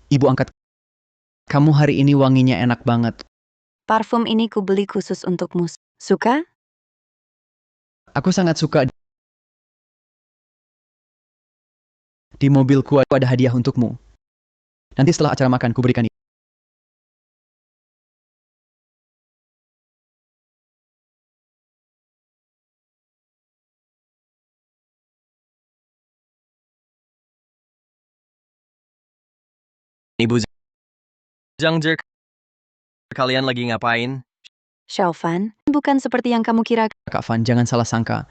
Ibu angkat, kamu hari ini wanginya enak banget. Parfum ini kubeli khusus untukmu. Suka? Aku sangat suka. Di mobilku ada hadiah untukmu. Nanti setelah acara makan, kuberikan ini. Ibu Zhangjer, kalian lagi ngapain? Xiaofan, bukan seperti yang kamu kira. Kak Fan, jangan salah sangka.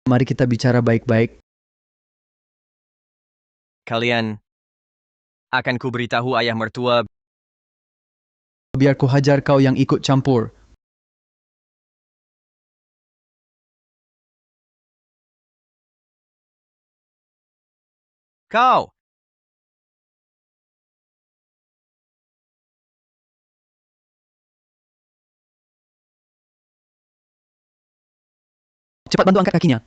Mari kita bicara baik-baik. Kalian akan kuberitahu ayah mertua. Biar ku hajar kau yang ikut campur. Kau! Cepat bantu angkat kakinya.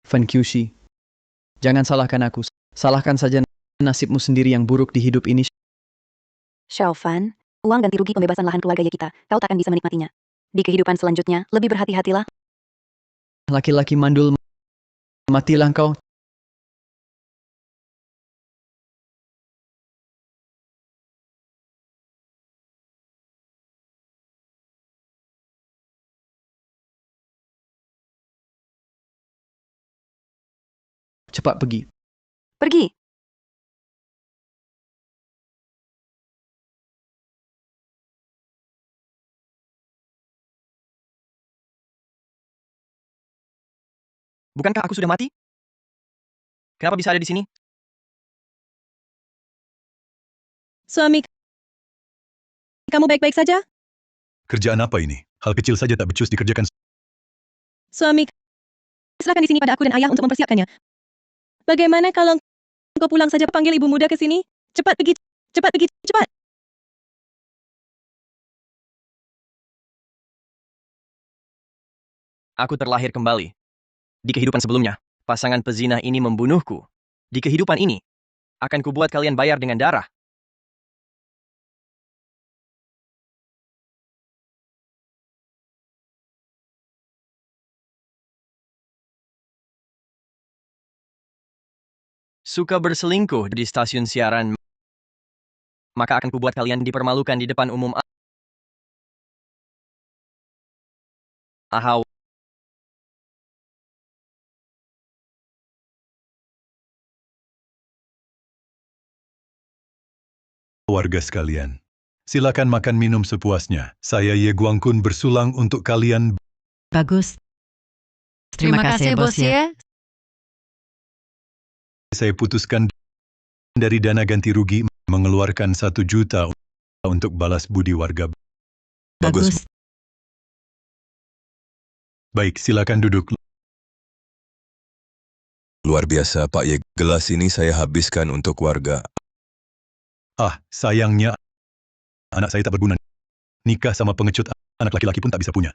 Fan Qixi, jangan salahkan aku. Salahkan saja nasibmu sendiri yang buruk di hidup ini. Xiaofan, uang ganti rugi pembebasan lahan keluarga kita, kau takkan bisa menikmatinya. Di kehidupan selanjutnya, lebih berhati-hatilah. Laki-laki mandul, matilah kau. Cepat pergi. Pergi. Bukankah aku sudah mati? Kenapa bisa ada di sini? Suami, kamu baik-baik saja? Kerjaan apa ini? Hal kecil saja tak becus dikerjakan. Suami, serahkan di sini pada aku dan ayah untuk mempersiapkannya. Bagaimana kalau kau pulang saja, panggil ibu muda ke sini? Cepat pergi, cepat pergi, cepat. Aku terlahir kembali. Di kehidupan sebelumnya, pasangan pezinah ini membunuhku. Di kehidupan ini, akan kubuat kalian bayar dengan darah. Suka berselingkuh di stasiun siaran, maka akan kubuat kalian dipermalukan di depan umum. Ahau. Warga sekalian, silakan makan minum sepuasnya. Saya Ye Guangkun bersulang untuk kalian. Bagus. Terima kasih, Bos ya. Saya putuskan dari dana ganti rugi mengeluarkan 1 juta untuk balas budi warga. Bagus. Baik, silakan duduk. Luar biasa, Pak Ye. Gelas ini saya habiskan untuk warga. Ah, sayangnya anak saya tak berguna. Nikah sama pengecut, anak laki-laki pun tak bisa punya.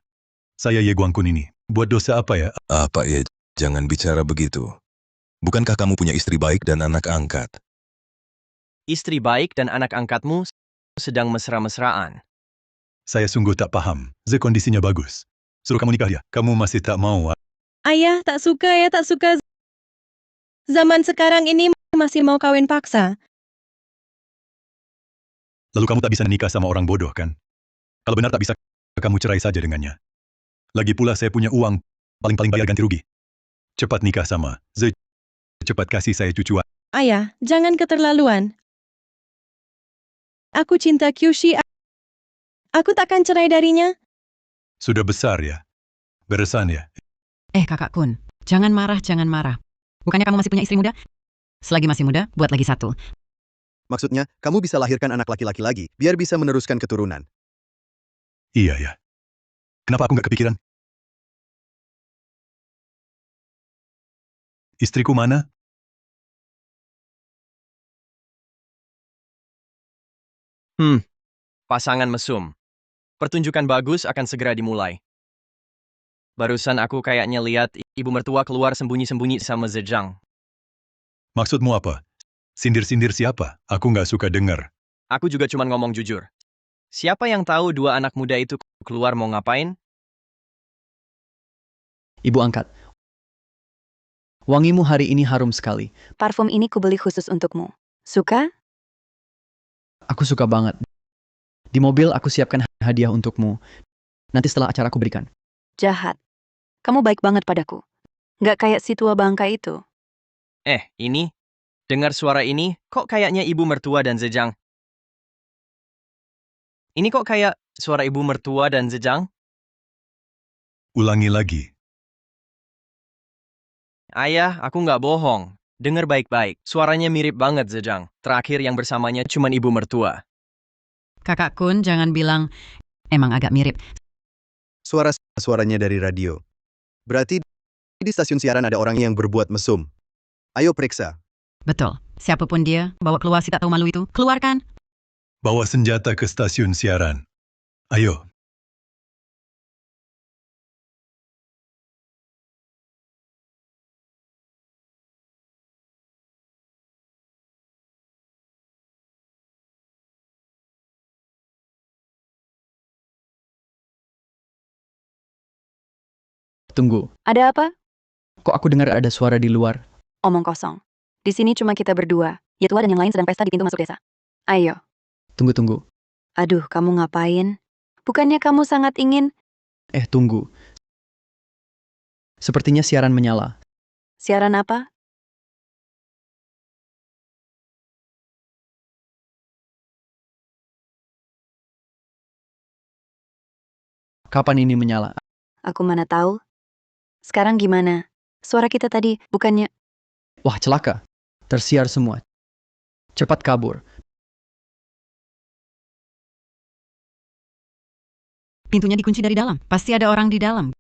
Saya Ye Guangkun ini, buat dosa apa ya? Ah, Pak Ye, jangan bicara begitu. Bukankah kamu punya istri baik dan anak angkat? Istri baik dan anak angkatmu sedang mesra-mesraan. Saya sungguh tak paham. Kondisinya bagus. Suruh kamu nikah dia. Kamu masih tak mau. Ayah, tak suka ya, tak suka. Zaman sekarang ini masih mau kawin paksa. Lalu kamu tak bisa nikah sama orang bodoh, kan? Kalau benar tak bisa, kamu cerai saja dengannya. Lagi pula saya punya uang, paling-paling bayar ganti rugi. Cepat nikah sama Ze. Cepat kasih saya cucu. Ayah, jangan keterlaluan. Aku cinta Qixi. Aku takkan cerai darinya. Sudah besar ya? Beresan ya? Kakak Kun, jangan marah, jangan marah. Bukannya kamu masih punya istri muda? Selagi masih muda, buat lagi 1. Maksudnya, kamu bisa lahirkan anak laki-laki lagi, biar bisa meneruskan keturunan. Iya ya. Kenapa aku nggak kepikiran? Istriku mana? Pasangan mesum. Pertunjukan bagus akan segera dimulai. Barusan aku kayaknya lihat ibu mertua keluar sembunyi-sembunyi sama Zhejiang. Maksudmu apa? Sindir-sindir siapa? Aku nggak suka dengar. Aku juga cuma ngomong jujur. Siapa yang tahu dua anak muda itu keluar mau ngapain? Ibu angkat. Wangimu hari ini harum sekali. Parfum ini kubeli khusus untukmu. Suka? Aku suka banget. Di mobil aku siapkan hadiah untukmu. Nanti setelah acara aku berikan. Jahat. Kamu baik banget padaku. Nggak kayak si tua bangka itu. Ini? Dengar suara ini, kok kayaknya ibu mertua dan Zhejiang? Ini kok kayak suara ibu mertua dan Zhejiang? Ulangi lagi. Ayah, aku nggak bohong. Dengar baik-baik, suaranya mirip banget Zhejiang. Terakhir yang bersamanya cuma ibu mertua. Kakak Kun, jangan bilang emang agak mirip. Suaranya dari radio. Berarti di stasiun siaran ada orang yang berbuat mesum. Ayo periksa. Betul. Siapapun dia, bawa keluar si tak tahu malu itu. Keluarkan. Bawa senjata ke stasiun siaran. Ayo. Tunggu. Ada apa? Kok aku dengar ada suara di luar? Omong kosong. Di sini cuma kita berdua. Yetua dan yang lain sedang pesta di pintu masuk desa. Ayo. Tunggu. Aduh, kamu ngapain? Bukannya kamu sangat ingin... Tunggu. Sepertinya siaran menyala. Siaran apa? Kapan ini menyala? Aku mana tahu. Sekarang gimana? Suara kita tadi bukannya... Wah, celaka. Tersiar semua. Cepat kabur. Pintunya dikunci dari dalam. Pasti ada orang di dalam.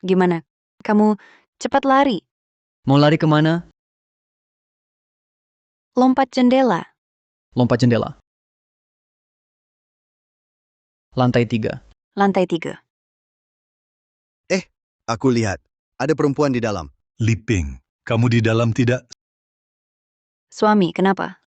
Gimana? Kamu cepat lari. Mau lari kemana? Lompat jendela. Lompat jendela. Lantai 3. Lantai 3. Aku lihat. Ada perempuan di dalam. Liping. Kamu di dalam tidak? Suami, kenapa?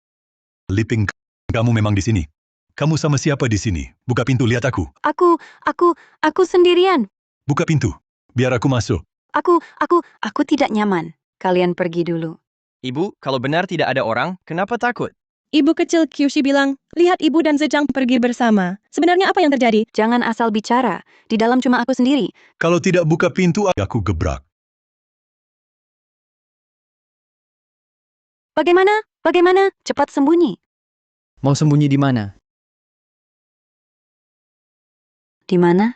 Liping, kamu memang di sini. Kamu sama siapa di sini? Buka pintu, lihat aku. Aku sendirian. Buka pintu. Biar aku masuk. Aku tidak nyaman. Kalian pergi dulu. Ibu, kalau benar tidak ada orang, kenapa takut? Ibu kecil Kyushi bilang, lihat ibu dan Zhejiang pergi bersama. Sebenarnya apa yang terjadi? Jangan asal bicara. Di dalam cuma aku sendiri. Kalau tidak buka pintu, aku gebrak. Bagaimana? Cepat sembunyi. Mau sembunyi di mana? Di mana?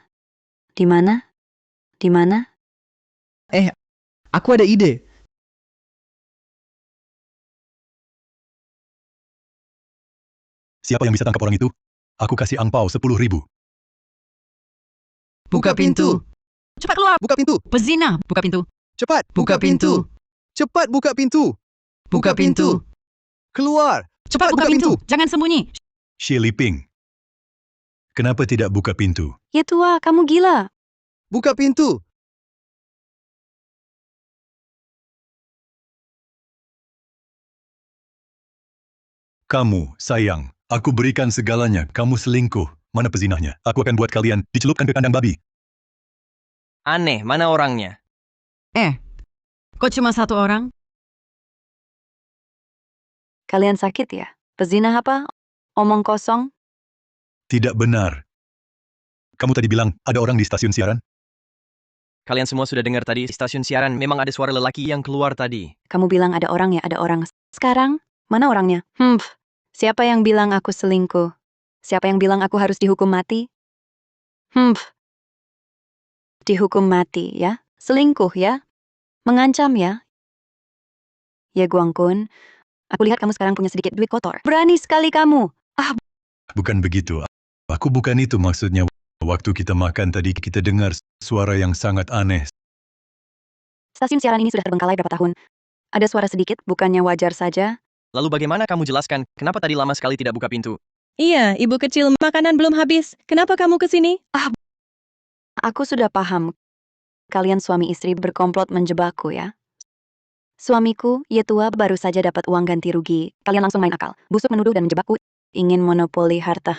Aku ada ide. Siapa yang bisa tangkap orang itu? Aku kasih angpau 10.000. Buka pintu. Cepat keluar. Buka pintu. Pezina. Buka pintu. Cepat. Buka pintu. Cepat buka pintu. Buka pintu. Keluar. Cepat buka pintu. Jangan sembunyi. Xie Liping. Kenapa tidak buka pintu? Yetua, kamu gila. Buka pintu. Kamu, sayang. Aku berikan segalanya. Kamu selingkuh. Mana pezinahnya? Aku akan buat kalian dicelupkan ke kandang babi. Aneh, mana orangnya? Kok cuma satu orang? Kalian sakit ya? Pezinah apa? Omong kosong? Tidak benar. Kamu tadi bilang ada orang di stasiun siaran? Kalian semua sudah dengar tadi, di stasiun siaran memang ada suara lelaki yang keluar tadi. Kamu bilang ada orang ya, ada orang. Sekarang, mana orangnya? Siapa yang bilang aku selingkuh? Siapa yang bilang aku harus dihukum mati? Dihukum mati ya? Selingkuh ya? Mengancam ya? Ya Guangkun, aku lihat kamu sekarang punya sedikit duit kotor. Berani sekali kamu. Bukan begitu. Aku bukan itu maksudnya. Waktu kita makan tadi kita dengar suara yang sangat aneh. Stasiun siaran ini sudah terbengkalai berapa tahun. Ada suara sedikit, bukannya wajar saja? Lalu bagaimana kamu jelaskan, kenapa tadi lama sekali tidak buka pintu? Iya, ibu kecil, makanan belum habis. Kenapa kamu ke sini? Aku sudah paham. Kalian suami istri berkomplot menjebakku ya. Suamiku, Yetua baru saja dapat uang ganti rugi. Kalian langsung main akal. Busuk menuduh dan menjebakku. Ingin monopoli harta.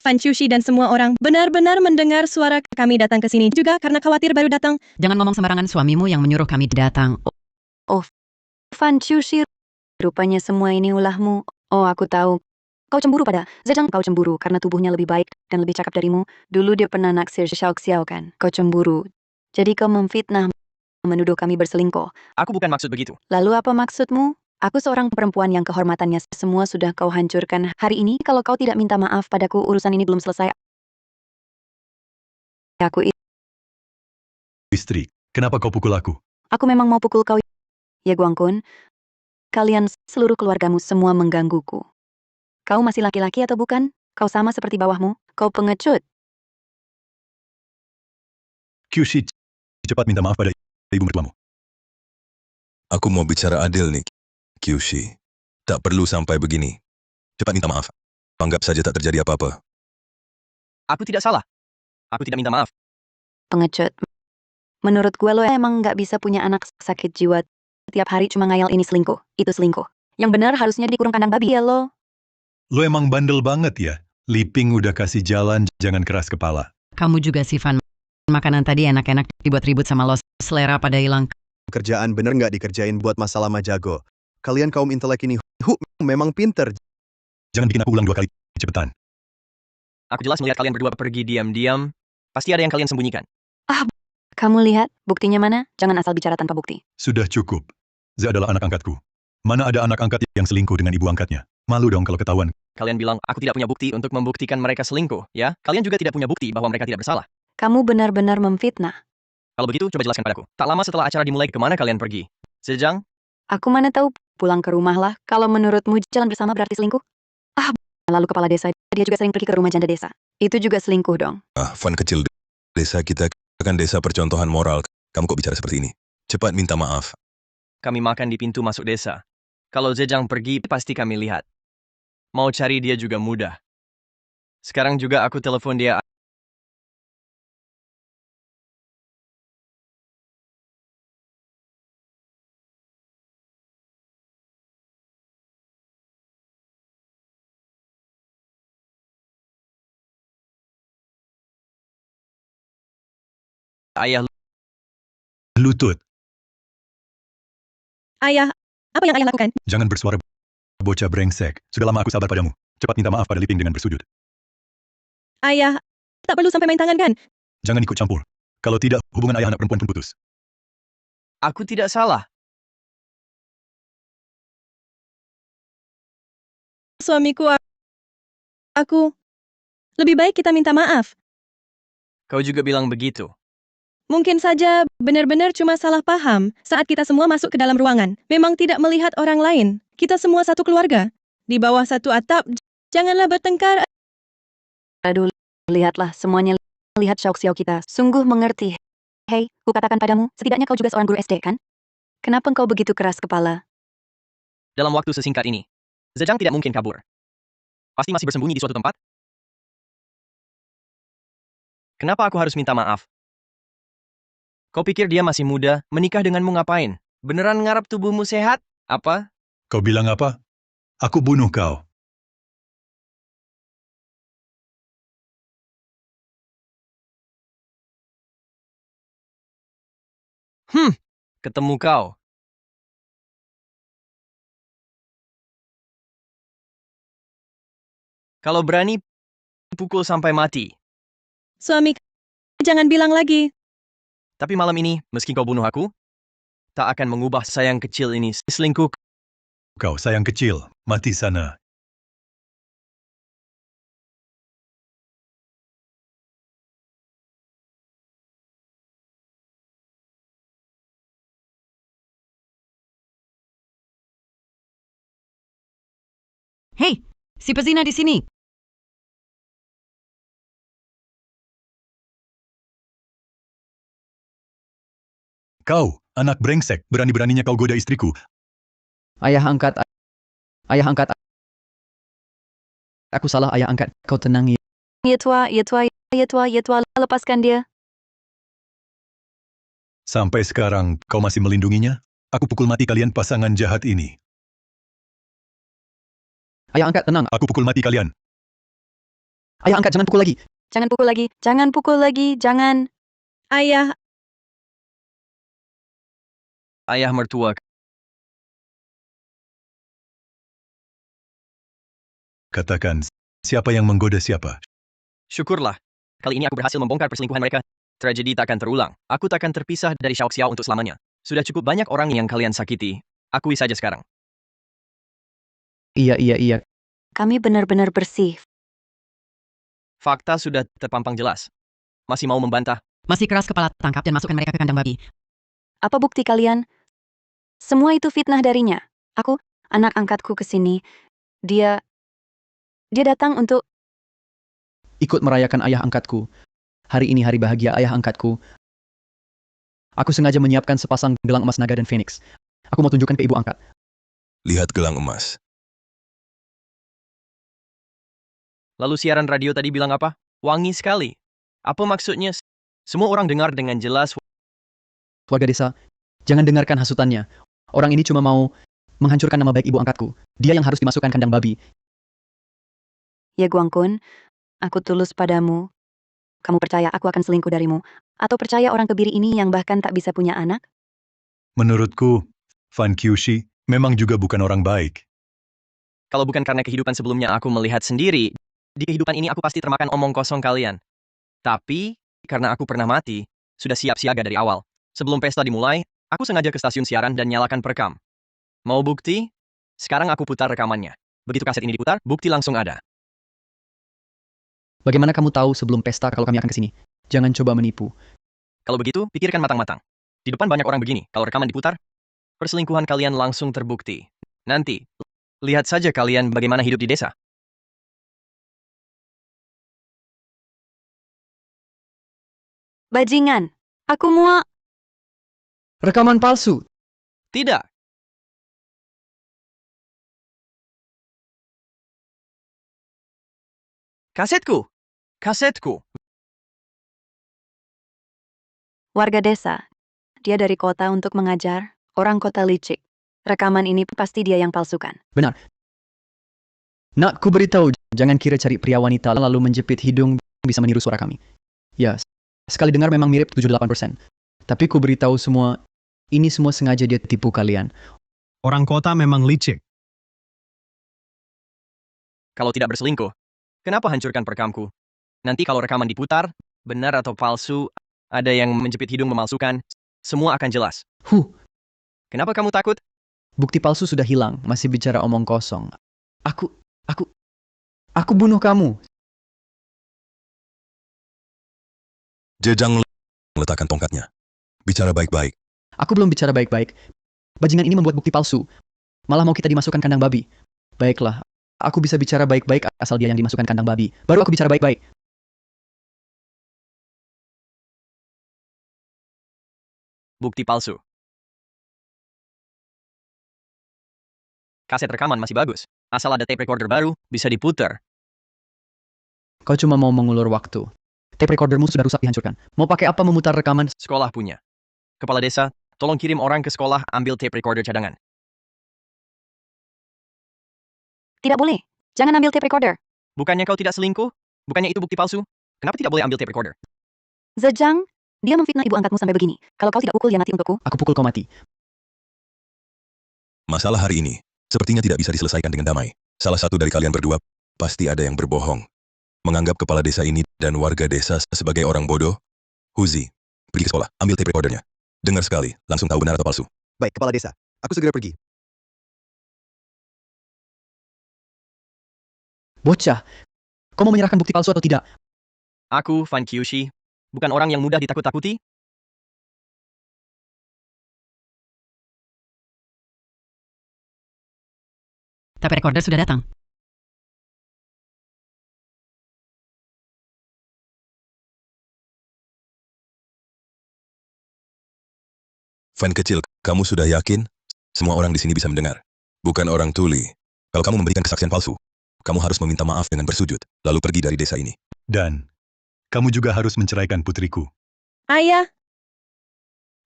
Fan Chushi dan semua orang benar-benar mendengar suara kami datang ke sini juga karena khawatir baru datang. Jangan ngomong sembarangan, suamimu yang menyuruh kami datang. Fan Chushi, rupanya semua ini ulahmu. Oh, aku tahu. Kau cemburu pada Zhejiang. Kau cemburu karena tubuhnya lebih baik dan lebih cakap darimu. Dulu dia pernah naksir Xiao Xiao kan? Kau cemburu. Jadi kau memfitnah, menuduh kami berselingkuh. Aku bukan maksud begitu. Lalu apa maksudmu? Aku seorang perempuan yang kehormatannya semua sudah kau hancurkan hari ini. Kalau kau tidak minta maaf padaku, urusan ini belum selesai. Istri, kenapa kau pukul aku? Aku memang mau pukul kau. Ya Guangkun, kalian seluruh keluargamu semua menggangguku. Kau masih laki-laki atau bukan? Kau sama seperti bawahmu. Kau pengecut. Kyushi, cepat minta maaf pada ibu mertuamu. Aku mau bicara adil nih, Kyushi. Tak perlu sampai begini. Cepat minta maaf. Anggap saja tak terjadi apa-apa. Aku tidak salah. Aku tidak minta maaf. Pengecut. Menurut gue lo emang nggak bisa punya anak sakit jiwa. Tiap hari cuma ngayal ini selingkuh, itu selingkuh. Yang benar harusnya dikurung kandang babi ya lo. Lo emang bandel banget ya? Liping udah kasih jalan, jangan keras kepala. Kamu juga sih, Van. Makanan tadi enak-enak dibuat ribut sama lo. Selera pada hilang. Kerjaan bener nggak dikerjain buat masalah majago. Kalian kaum intelek ini, memang pinter. Jangan bikin aku ulang 2 kali, cepetan. Aku jelas melihat kalian berdua pergi diam-diam. Pasti ada yang kalian sembunyikan. Kamu lihat, buktinya mana? Jangan asal bicara tanpa bukti. Sudah cukup. Ze adalah anak angkatku. Mana ada anak angkat yang selingkuh dengan ibu angkatnya? Malu dong kalau ketahuan. Kalian bilang aku tidak punya bukti untuk membuktikan mereka selingkuh, ya? Kalian juga tidak punya bukti bahwa mereka tidak bersalah. Kamu benar-benar memfitnah. Kalau begitu, coba jelaskan padaku. Tak lama setelah acara dimulai, kemana kalian pergi? Zhejiang? Aku mana tahu, pulang ke rumah lah. Kalau menurutmu jalan bersama berarti selingkuh? Lalu kepala desa, dia juga sering pergi ke rumah janda desa. Itu juga selingkuh dong. Van kecil desa kita kan desa percontohan moral. Kamu kok bicara seperti ini? Cepat minta maaf. Kami makan di pintu masuk desa. Kalau Zhejiang pergi, pasti kami lihat. Mau cari dia juga mudah. Sekarang juga aku telepon dia. Ayah, Lutut, Ayah, apa yang ayah lakukan? jangan bersuara bocah brengsek. Sudah lama aku sabar padamu. Cepat minta maaf pada Liping dengan bersujud. Ayah, tak perlu sampai main tangan kan? Jangan ikut campur. Kalau tidak, hubungan ayah anak perempuan pun putus. aku tidak salah. Suamiku, aku. Lebih baik kita minta maaf. Kau juga bilang begitu. Mungkin saja benar-benar cuma salah paham saat kita semua masuk ke dalam ruangan. Memang tidak melihat orang lain. Kita semua satu keluarga. Di bawah satu atap, janganlah bertengkar. Aduh, lihatlah semuanya. Lihat Xiao Xiao kita. Sungguh mengerti. Hei, kukatakan padamu, setidaknya kau juga seorang guru SD kan? Kenapa engkau begitu keras kepala? Dalam waktu sesingkat ini, Zhejiang tidak mungkin kabur. Pasti masih bersembunyi di suatu tempat. Kenapa aku harus minta maaf? Kau pikir dia masih muda, menikah denganmu ngapain? Beneran ngarap tubuhmu sehat? Apa? Kau bilang apa? Aku bunuh kau. Ketemu kau. Kalau berani, pukul sampai mati. Suami, jangan bilang lagi. Tapi malam ini, meski kau bunuh aku, tak akan mengubah sayang kecil ini selingkuh. Kau sayang kecil, mati sana. Hei, si pezina di sini. Kau, anak brengsek, berani-beraninya kau goda istriku. Ayah angkat. Aku salah, ayah angkat. Kau tenang ya. Yetua, Yetua, lepaskan dia. Sampai sekarang, kau masih melindunginya? Aku pukul mati kalian pasangan jahat ini. Ayah angkat, tenang. Aku pukul mati kalian. Ayah angkat, jangan pukul lagi. Jangan pukul lagi, jangan pukul lagi, jangan. Ayah, Ayah mertua, Katakan, siapa yang menggoda siapa? syukurlah. Kali ini aku berhasil membongkar perselingkuhan mereka. Tragedi takkan terulang. Aku takkan terpisah dari Xiao Xiao untuk selamanya. Sudah cukup banyak orang yang kalian sakiti. Akui saja sekarang. Iya. Kami benar-benar bersih. Fakta sudah terpampang jelas. Masih mau membantah? Masih keras kepala, tangkap dan masukkan mereka ke kandang babi. Apa bukti kalian? Semua itu fitnah darinya. Aku, anak angkatku ke sini. Dia datang untuk... Ikut merayakan ayah angkatku. Hari ini hari bahagia ayah angkatku. Aku sengaja menyiapkan sepasang gelang emas naga dan phoenix. Aku mau tunjukkan ke ibu angkat. Lihat gelang emas. Lalu siaran radio tadi bilang apa? Wangi sekali. Apa maksudnya? Semua orang dengar dengan jelas. Warga desa, jangan dengarkan hasutannya. Orang ini cuma mau menghancurkan nama baik ibu angkatku. Dia yang harus dimasukkan kandang babi. Ya Guangkun, aku tulus padamu. Kamu percaya aku akan selingkuh darimu? Atau percaya orang kebiri ini yang bahkan tak bisa punya anak? Menurutku, Fan Qiushi memang juga bukan orang baik. Kalau bukan karena kehidupan sebelumnya aku melihat sendiri, di kehidupan ini aku pasti termakan omong kosong kalian. Tapi, karena aku pernah mati, sudah siap siaga dari awal. Sebelum pesta dimulai, aku sengaja ke stasiun siaran dan nyalakan perekam. Mau bukti? Sekarang aku putar rekamannya. Begitu kaset ini diputar, bukti langsung ada. Bagaimana kamu tahu sebelum pesta kalau kami akan ke sini? Jangan coba menipu. Kalau begitu, pikirkan matang-matang. Di depan banyak orang begini, kalau rekaman diputar, perselingkuhan kalian langsung terbukti. Nanti, lihat saja kalian bagaimana hidup di desa. Bajingan, aku muak. Rekaman palsu. Tidak. Kasetku. Kasetku. Warga desa. Dia dari kota untuk mengajar. Orang kota licik. Rekaman ini pasti dia yang palsukan. Benar. Nak, ku beritahu, jangan kira cari pria wanita lalu menjepit hidung bisa meniru suara kami. Ya, sekali dengar memang mirip 78%. Tapi ku beritahu semua, ini semua sengaja dia tipu kalian. Orang kota memang licik. Kalau tidak berselingkuh, kenapa hancurkan perekamku? Nanti kalau rekaman diputar, benar atau palsu, ada yang menjepit hidung memalsukan, semua akan jelas. Kenapa kamu takut? Bukti palsu sudah hilang, masih bicara omong kosong. Aku bunuh kamu. Jejang meletakkan tongkatnya. Bicara baik-baik. Aku belum bicara baik-baik. Bajingan ini membuat bukti palsu. Malah mau kita dimasukkan kandang babi. Baiklah, aku bisa bicara baik-baik asal dia yang dimasukkan kandang babi. Baru aku bicara baik-baik. Bukti palsu. Kaset rekaman masih bagus. Asal ada tape recorder baru, bisa diputar. Kau cuma mau mengulur waktu. Tape recordermu sudah rusak dihancurkan. Mau pakai apa memutar rekaman? Sekolah punya. Kepala desa, tolong kirim orang ke sekolah ambil tape recorder cadangan. Tidak boleh. Jangan ambil tape recorder. Bukannya kau tidak selingkuh? Bukannya itu bukti palsu? Kenapa tidak boleh ambil tape recorder? Zejang, dia memfitnah ibu angkatmu sampai begini. Kalau kau tidak pukul dia mati untukku. Aku pukul kau mati. Masalah hari ini sepertinya tidak bisa diselesaikan dengan damai. Salah satu dari kalian berdua pasti ada yang berbohong. Menganggap kepala desa ini dan warga desa sebagai orang bodoh. Huzi, pergi ke sekolah, ambil tape recordernya. Dengar sekali, langsung tahu benar atau palsu. Baik, kepala desa. Aku segera pergi. Bocah, kau mau menyerahkan bukti palsu atau tidak? Aku, Fan Qiushi, bukan orang yang mudah ditakut-takuti. Tape recorder sudah datang. Fan kecil, kamu sudah yakin? Semua orang di sini bisa mendengar. Bukan orang tuli. Kalau kamu memberikan kesaksian palsu, kamu harus meminta maaf dengan bersujud, lalu pergi dari desa ini. Dan, Kamu juga harus menceraikan putriku. Ayah,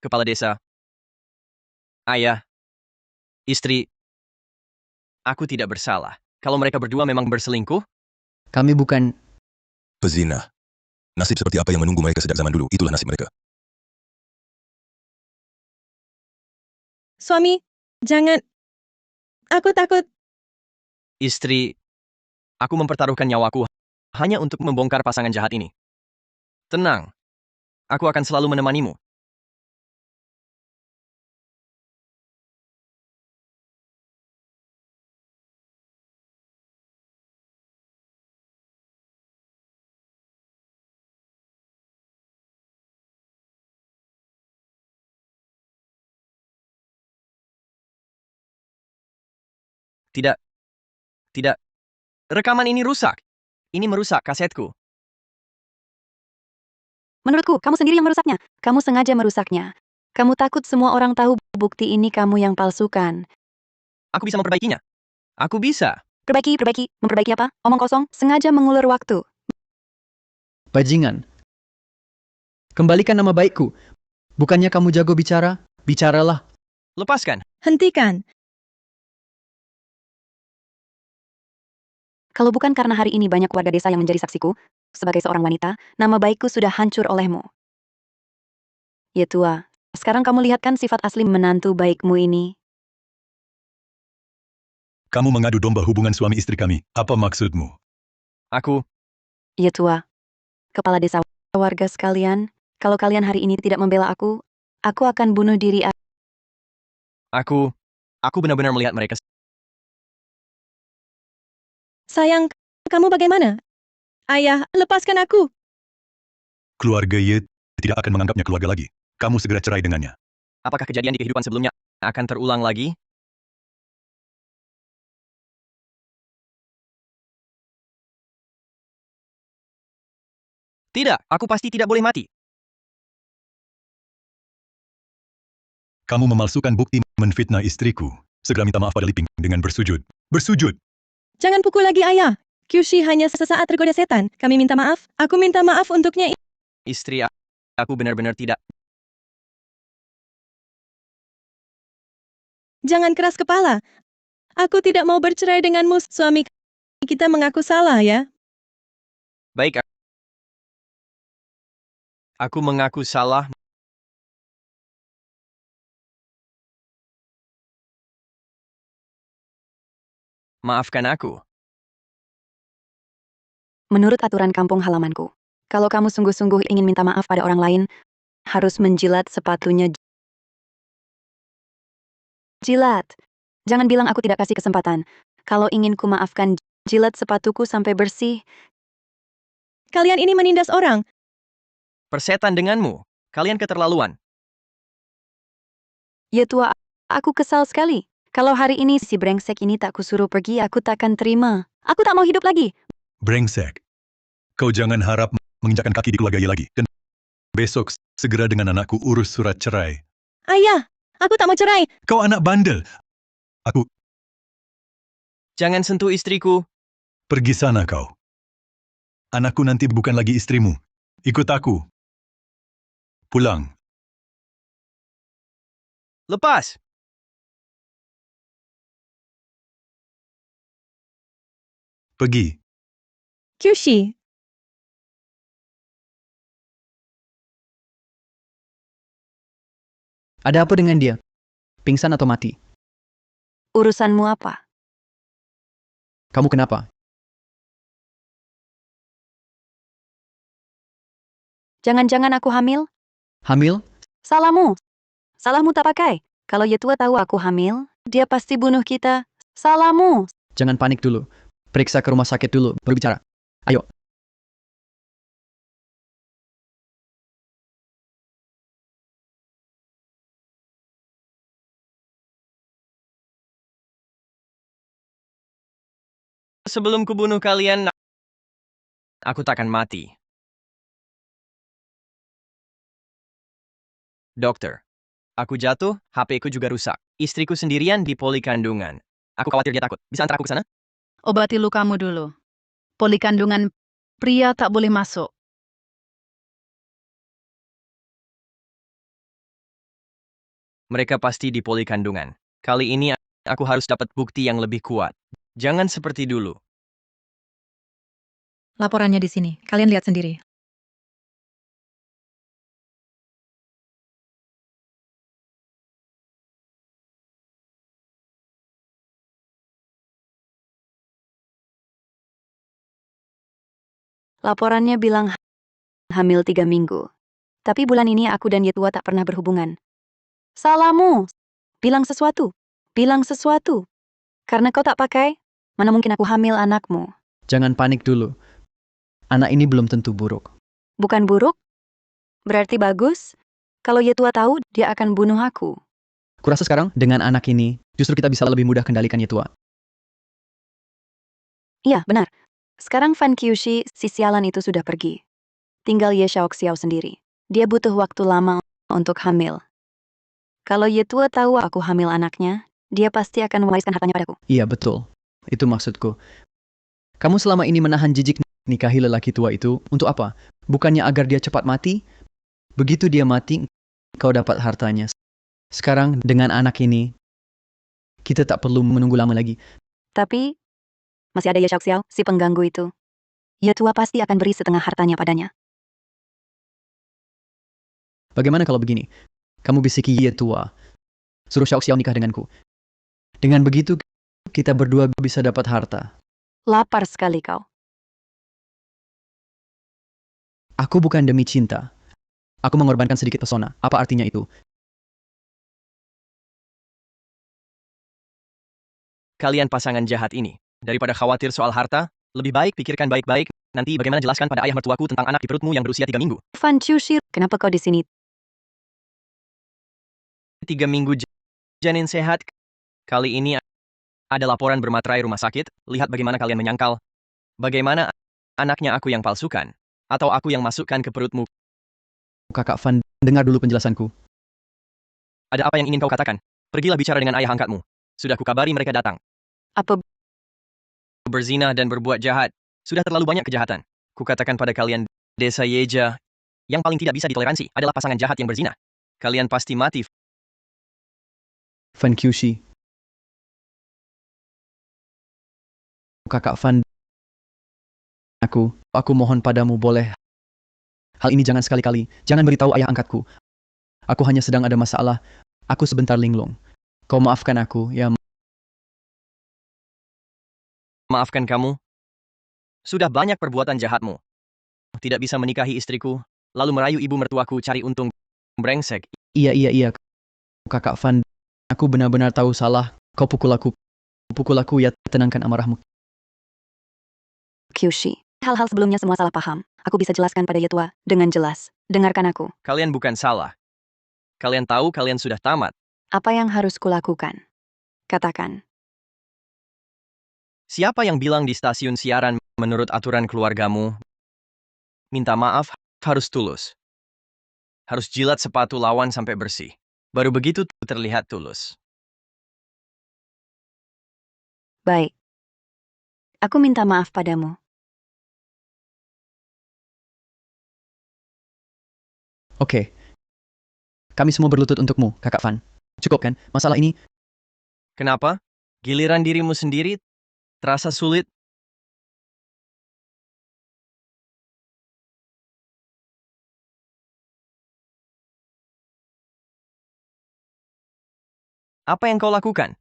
Kepala desa. Ayah. Istri. Aku tidak bersalah. Kalau mereka berdua memang berselingkuh, Kami bukan... Pezina. Nasib seperti apa yang menunggu mereka sejak zaman dulu, itulah nasib mereka. suami, jangan. Aku takut. istri, aku mempertaruhkan nyawaku hanya untuk membongkar pasangan jahat ini. Tenang, aku akan selalu menemanimu. Tidak, tidak. Rekaman ini rusak. Ini merusak kasetku. Menurutku, kamu sendiri yang merusaknya. Kamu sengaja merusaknya. Kamu takut semua orang tahu bukti ini kamu yang palsukan. Aku bisa memperbaikinya. Aku bisa. Perbaiki. Memperbaiki apa? Omong kosong, sengaja mengulur waktu. Bajingan. Kembalikan nama baikku. Bukannya kamu jago bicara? Bicaralah. Lepaskan. Hentikan. Kalau bukan karena hari ini banyak warga desa yang menjadi saksiku, sebagai seorang wanita, nama baikku sudah hancur olehmu. Ya tua, sekarang kamu lihat kan sifat asli menantu baikmu ini. Kamu mengadu domba hubungan suami istri kami. Apa maksudmu? Aku, Ya tua, kepala desa warga sekalian, kalau kalian hari ini tidak membela aku akan bunuh diri. aku benar-benar melihat mereka. Sayang, kamu bagaimana? Ayah, lepaskan aku. Keluarga Ye tidak akan menganggapnya keluarga lagi. Kamu segera cerai dengannya. Apakah kejadian di kehidupan sebelumnya akan terulang lagi? Tidak, aku pasti tidak boleh mati. Kamu memalsukan bukti menfitnah istriku. Segera minta maaf pada Liping dengan bersujud. Bersujud! Jangan pukul lagi ayah. Kyushi hanya sesaat tergoda setan. Kami minta maaf. Aku minta maaf untuknya. Istri, aku benar-benar tidak. Jangan keras kepala. Aku tidak mau bercerai denganmu, suami. Kita mengaku salah ya. Baik, aku mengaku salah. Maafkan aku. Menurut aturan kampung halamanku, kalau kamu sungguh-sungguh ingin minta maaf pada orang lain, harus menjilat sepatunya. Jilat. Jangan bilang aku tidak kasih kesempatan. Kalau ingin ku maafkan, jilat sepatuku sampai bersih. Kalian ini menindas orang. Persetan denganmu. Kalian keterlaluan. Ya tua, aku kesal sekali. Kalau hari ini si brengsek ini tak kusuruh pergi, aku takkan terima. Aku tak mau hidup lagi. Brengsek. Kau jangan harap menginjakkan kaki di keluarga Ye lagi. Dan besok segera dengan anakku urus surat cerai. Ayah, aku tak mau cerai. Kau anak bandel. Aku Jangan sentuh istriku. pergi sana kau. Anakku nanti bukan lagi istrimu. Ikut aku. Pulang. Lepas. Pergi. Kyushi, Ada apa dengan dia? Pingsan atau mati? Urusanmu apa? Kamu kenapa? Jangan-jangan aku hamil? Hamil? Salahmu. Salahmu tak pakai. Kalau Yetua tahu aku hamil, dia pasti bunuh kita. Salahmu. Jangan panik dulu. Periksa ke rumah sakit dulu, baru bicara. Ayo. Sebelum kubunuh kalian, aku takkan mati. Dokter, aku jatuh, HP-ku juga rusak. Istriku sendirian di poli kandungan. Aku khawatir dia takut. Bisa antar aku ke sana? Obati lukamu dulu. Poli kandungan pria tak boleh masuk. Mereka pasti di poli kandungan. Kali ini aku harus dapat bukti yang lebih kuat. Jangan seperti dulu. Laporannya di sini. Kalian lihat sendiri. Laporannya bilang hamil 3 minggu. Tapi bulan ini aku dan Yetua tak pernah berhubungan. Salahmu. Bilang sesuatu. Bilang sesuatu. Karena kau tak pakai, mana mungkin aku hamil anakmu. Jangan panik dulu. Anak ini belum tentu buruk. Bukan buruk? Berarti bagus? Kalau Yetua tahu, dia akan bunuh aku. Kurasa sekarang, dengan anak ini, justru kita bisa lebih mudah kendalikan Yetua. Iya, benar. Sekarang Fan Kyushi, si sialan itu sudah pergi. Tinggal Ye Xiao sendiri. Dia butuh waktu lama untuk hamil. Kalau Yetua tahu aku hamil anaknya, dia pasti akan mewariskan hartanya padaku. Iya, betul. Itu maksudku. Kamu selama ini menahan jijik nikahi lelaki tua itu untuk apa? Bukannya agar dia cepat mati? Begitu dia mati, kau dapat hartanya. Sekarang dengan anak ini, kita tak perlu menunggu lama lagi. Tapi, masih ada Ye Xiao, si pengganggu itu. Yetua pasti akan beri setengah hartanya padanya. Bagaimana kalau begini? Kamu bisiki Yetua. Suruh Xiao nikah denganku. Dengan begitu, kita berdua bisa dapat harta. Lapar sekali kau. Aku bukan demi cinta. Aku mengorbankan sedikit pesona. Apa artinya itu? Kalian pasangan jahat ini. Daripada khawatir soal harta, lebih baik pikirkan baik-baik. Nanti bagaimana jelaskan pada ayah mertuaku tentang anak di perutmu yang berusia 3 minggu. Fan Chushir, kenapa kau di sini? 3 minggu janin sehat. Kali ini ada laporan bermaterai rumah sakit. Lihat bagaimana kalian menyangkal. Bagaimana anaknya aku yang palsukan? Atau aku yang masukkan ke perutmu? Kakak Van, dengar dulu penjelasanku. Ada apa yang ingin kau katakan? Pergilah bicara dengan ayah angkatmu. Sudah kukabari mereka datang. Apa Berzina dan berbuat jahat. Sudah terlalu banyak kejahatan. Kukatakan pada kalian, desa Yeja, yang paling tidak bisa ditoleransi adalah pasangan jahat yang berzina. Kalian pasti mati. Van Kyushi. Kakak Van. Aku mohon padamu boleh. Hal ini jangan sekali-kali. Jangan beritahu ayah angkatku. Aku hanya sedang ada masalah. Aku sebentar linglung. Kau maafkan aku, ya. Maafkan kamu. Sudah banyak perbuatan jahatmu. Tidak bisa menikahi istriku, lalu merayu ibu mertuaku cari untung. Brengsek. Iya. Kakak Van, aku benar-benar tahu salah. Kau pukul aku. Pukul aku, ya, tenangkan amarahmu. Kyushi? Hal-hal sebelumnya semua salah paham. Aku bisa jelaskan pada Yetua dengan jelas. Dengarkan aku. Kalian bukan salah. Kalian tahu kalian sudah tamat. Apa yang harus kulakukan? Katakan. Siapa yang bilang di stasiun siaran menurut aturan keluargamu? Minta maaf harus tulus. Harus jilat sepatu lawan sampai bersih. Baru begitu terlihat tulus. Baik. Aku minta maaf padamu. Oke. Kami semua berlutut untukmu, Kakak Van. Cukup kan? Masalah ini, Kenapa? Giliran dirimu sendiri terasa sulit. Apa yang kau lakukan?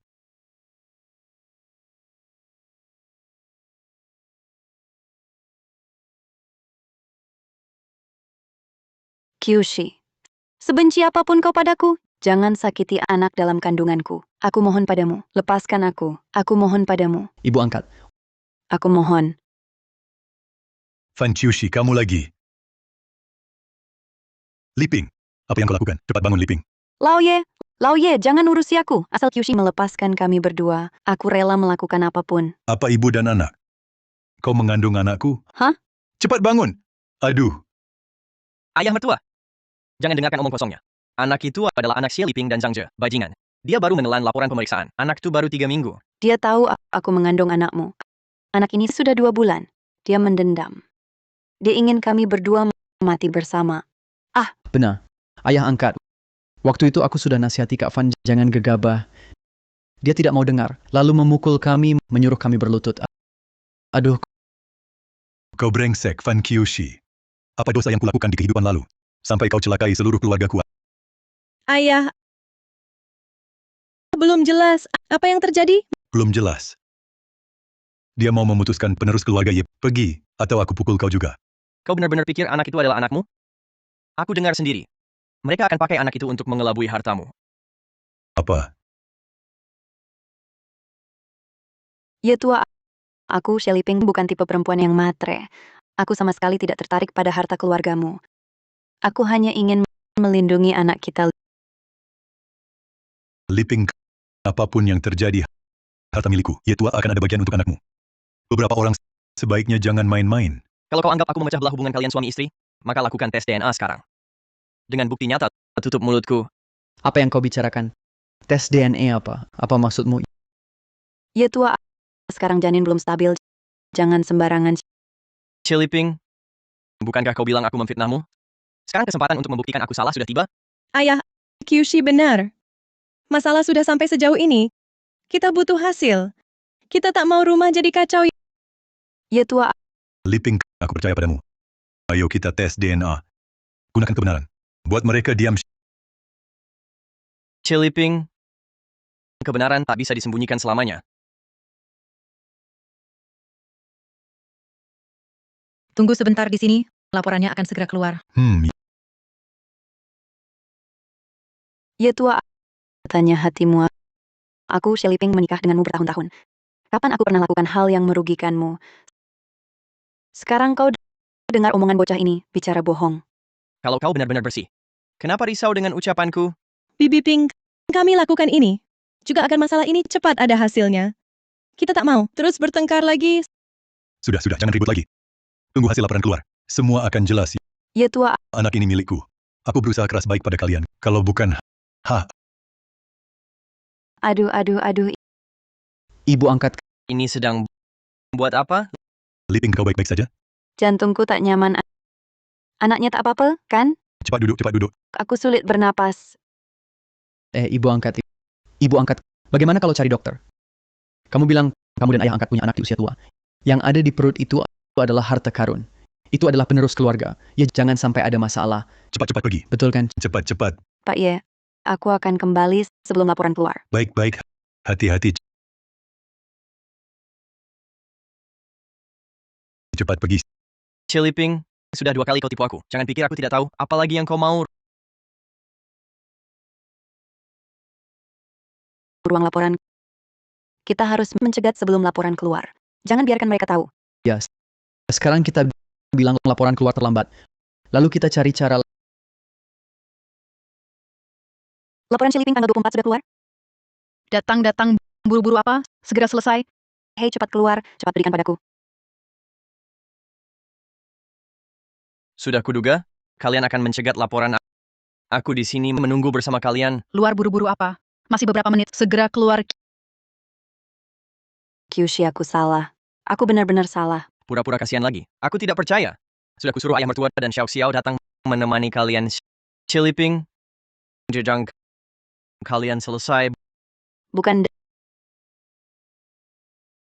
Kyushi. Sebenci apapun kau padaku, jangan sakiti anak dalam kandunganku. Aku mohon padamu, lepaskan aku. Aku mohon padamu. Ibu angkat. Aku mohon. Fan Kyushi, kamu lagi. Liping. Apa yang kau lakukan? Cepat bangun, Liping. Lao Ye, jangan urusi aku. Asal Kyushi melepaskan kami berdua, aku rela melakukan apapun. Apa ibu dan anak? Kau mengandung anakku? Hah? Cepat bangun. Aduh. Ayah mertua. Jangan dengarkan omong kosongnya. Anak itu adalah anak Xie Liping dan Zhang Zhe, bajingan. Dia baru menelan laporan pemeriksaan. Anak itu baru 3 minggu. Dia tahu aku mengandung anakmu. Anak ini sudah 2 bulan. Dia mendendam. Dia ingin kami berdua mati bersama. Benar. Ayah angkat. Waktu itu aku sudah nasihati Kak Van jangan gegabah. Dia tidak mau dengar, lalu memukul kami, menyuruh kami berlutut. Aduh, Kau brengsek, Van Kyushi. Apa dosa yang kulakukan di kehidupan lalu? Sampai kau celakai seluruh keluargaku. Ayah, belum jelas apa yang terjadi. Belum jelas. Dia mau memutuskan penerus keluarga Yip. Pergi, atau aku pukul kau juga. Kau benar-benar pikir anak itu adalah anakmu? Aku dengar sendiri. Mereka akan pakai anak itu untuk mengelabui hartamu. Apa? Ya tua, aku Shelly Ping bukan tipe perempuan yang matre. Aku sama sekali tidak tertarik pada harta keluargamu. Aku hanya ingin melindungi anak kita. Liping, apapun yang terjadi, harta milikku, Yetua akan ada bagian untuk anakmu. Beberapa orang sebaiknya jangan main-main. Kalau kau anggap aku memecah belah hubungan kalian suami istri, maka lakukan tes DNA sekarang. Dengan bukti nyata, tutup mulutku. apa yang kau bicarakan? Tes DNA apa? Apa maksudmu? Ya tua, sekarang janin belum stabil. Jangan sembarangan. Ciliping, bukankah kau bilang aku memfitnahmu? Sekarang kesempatan untuk membuktikan aku salah sudah tiba. Ayah, Kyushi benar. Masalah sudah sampai sejauh ini. Kita butuh hasil. Kita tak mau rumah jadi kacau. Ya tua, Liping, aku percaya padamu. Ayo kita tes DNA. Gunakan kebenaran. Buat mereka diam. Ciliping, kebenaran tak bisa disembunyikan selamanya. Tunggu sebentar di sini, laporannya akan segera keluar. ya tua. Tanya hatimu. Aku Shelly Ping menikah denganmu bertahun-tahun. Kapan aku pernah lakukan hal yang merugikanmu? Sekarang kau dengar omongan bocah ini, bicara bohong. Kalau kau benar-benar bersih, kenapa risau dengan ucapanku? Bibi Ping, kami lakukan ini. Juga akan masalah ini cepat ada hasilnya. Kita tak mau terus bertengkar lagi. Sudah, jangan ribut lagi. Tunggu hasil laporan keluar. Semua akan jelas. Ya tua, Anak ini milikku. Aku berusaha keras baik pada kalian. Kalau bukan, aduh. Ibu angkat Ini sedang buat apa? Liping, kau baik-baik saja? Jantungku tak nyaman. Anaknya tak apa-apa, kan? Cepat duduk. Aku sulit bernapas. ibu angkat. Ibu angkat. Bagaimana kalau cari dokter? Kamu bilang kamu dan ayah angkat punya anak di usia tua. Yang ada di perut itu adalah harta karun. Itu adalah penerus keluarga. Ya jangan sampai ada masalah. Cepat pergi. Betul kan? Cepat. Pak Ye, aku akan kembali sebelum laporan keluar. Baik. Hati-hati. Cepat pergi. Ciliping, sudah 2 kali kau tipu aku. Jangan pikir aku tidak tahu, apalagi yang kau mau. Ruang laporan. Kita harus mencegat sebelum laporan keluar. Jangan biarkan mereka tahu. Ya. Sekarang kita bilang laporan keluar terlambat. Lalu kita cari cara. Laporan Shelly Ping tanggal 24 sudah keluar? Datang, buru-buru apa? Segera selesai. Hei, cepat keluar. Cepat berikan padaku. Sudah kuduga, kalian akan mencegat laporan. Aku di sini menunggu bersama kalian. Luar buru-buru apa? Masih beberapa menit, segera keluar. Kyushi, aku salah. Aku benar-benar salah. Pura-pura kasihan lagi. Aku tidak percaya. Sudah kusuruh ayah mertua dan Xiao Xiao datang menemani kalian. Ciliping, jejang kalian selesai. Bukan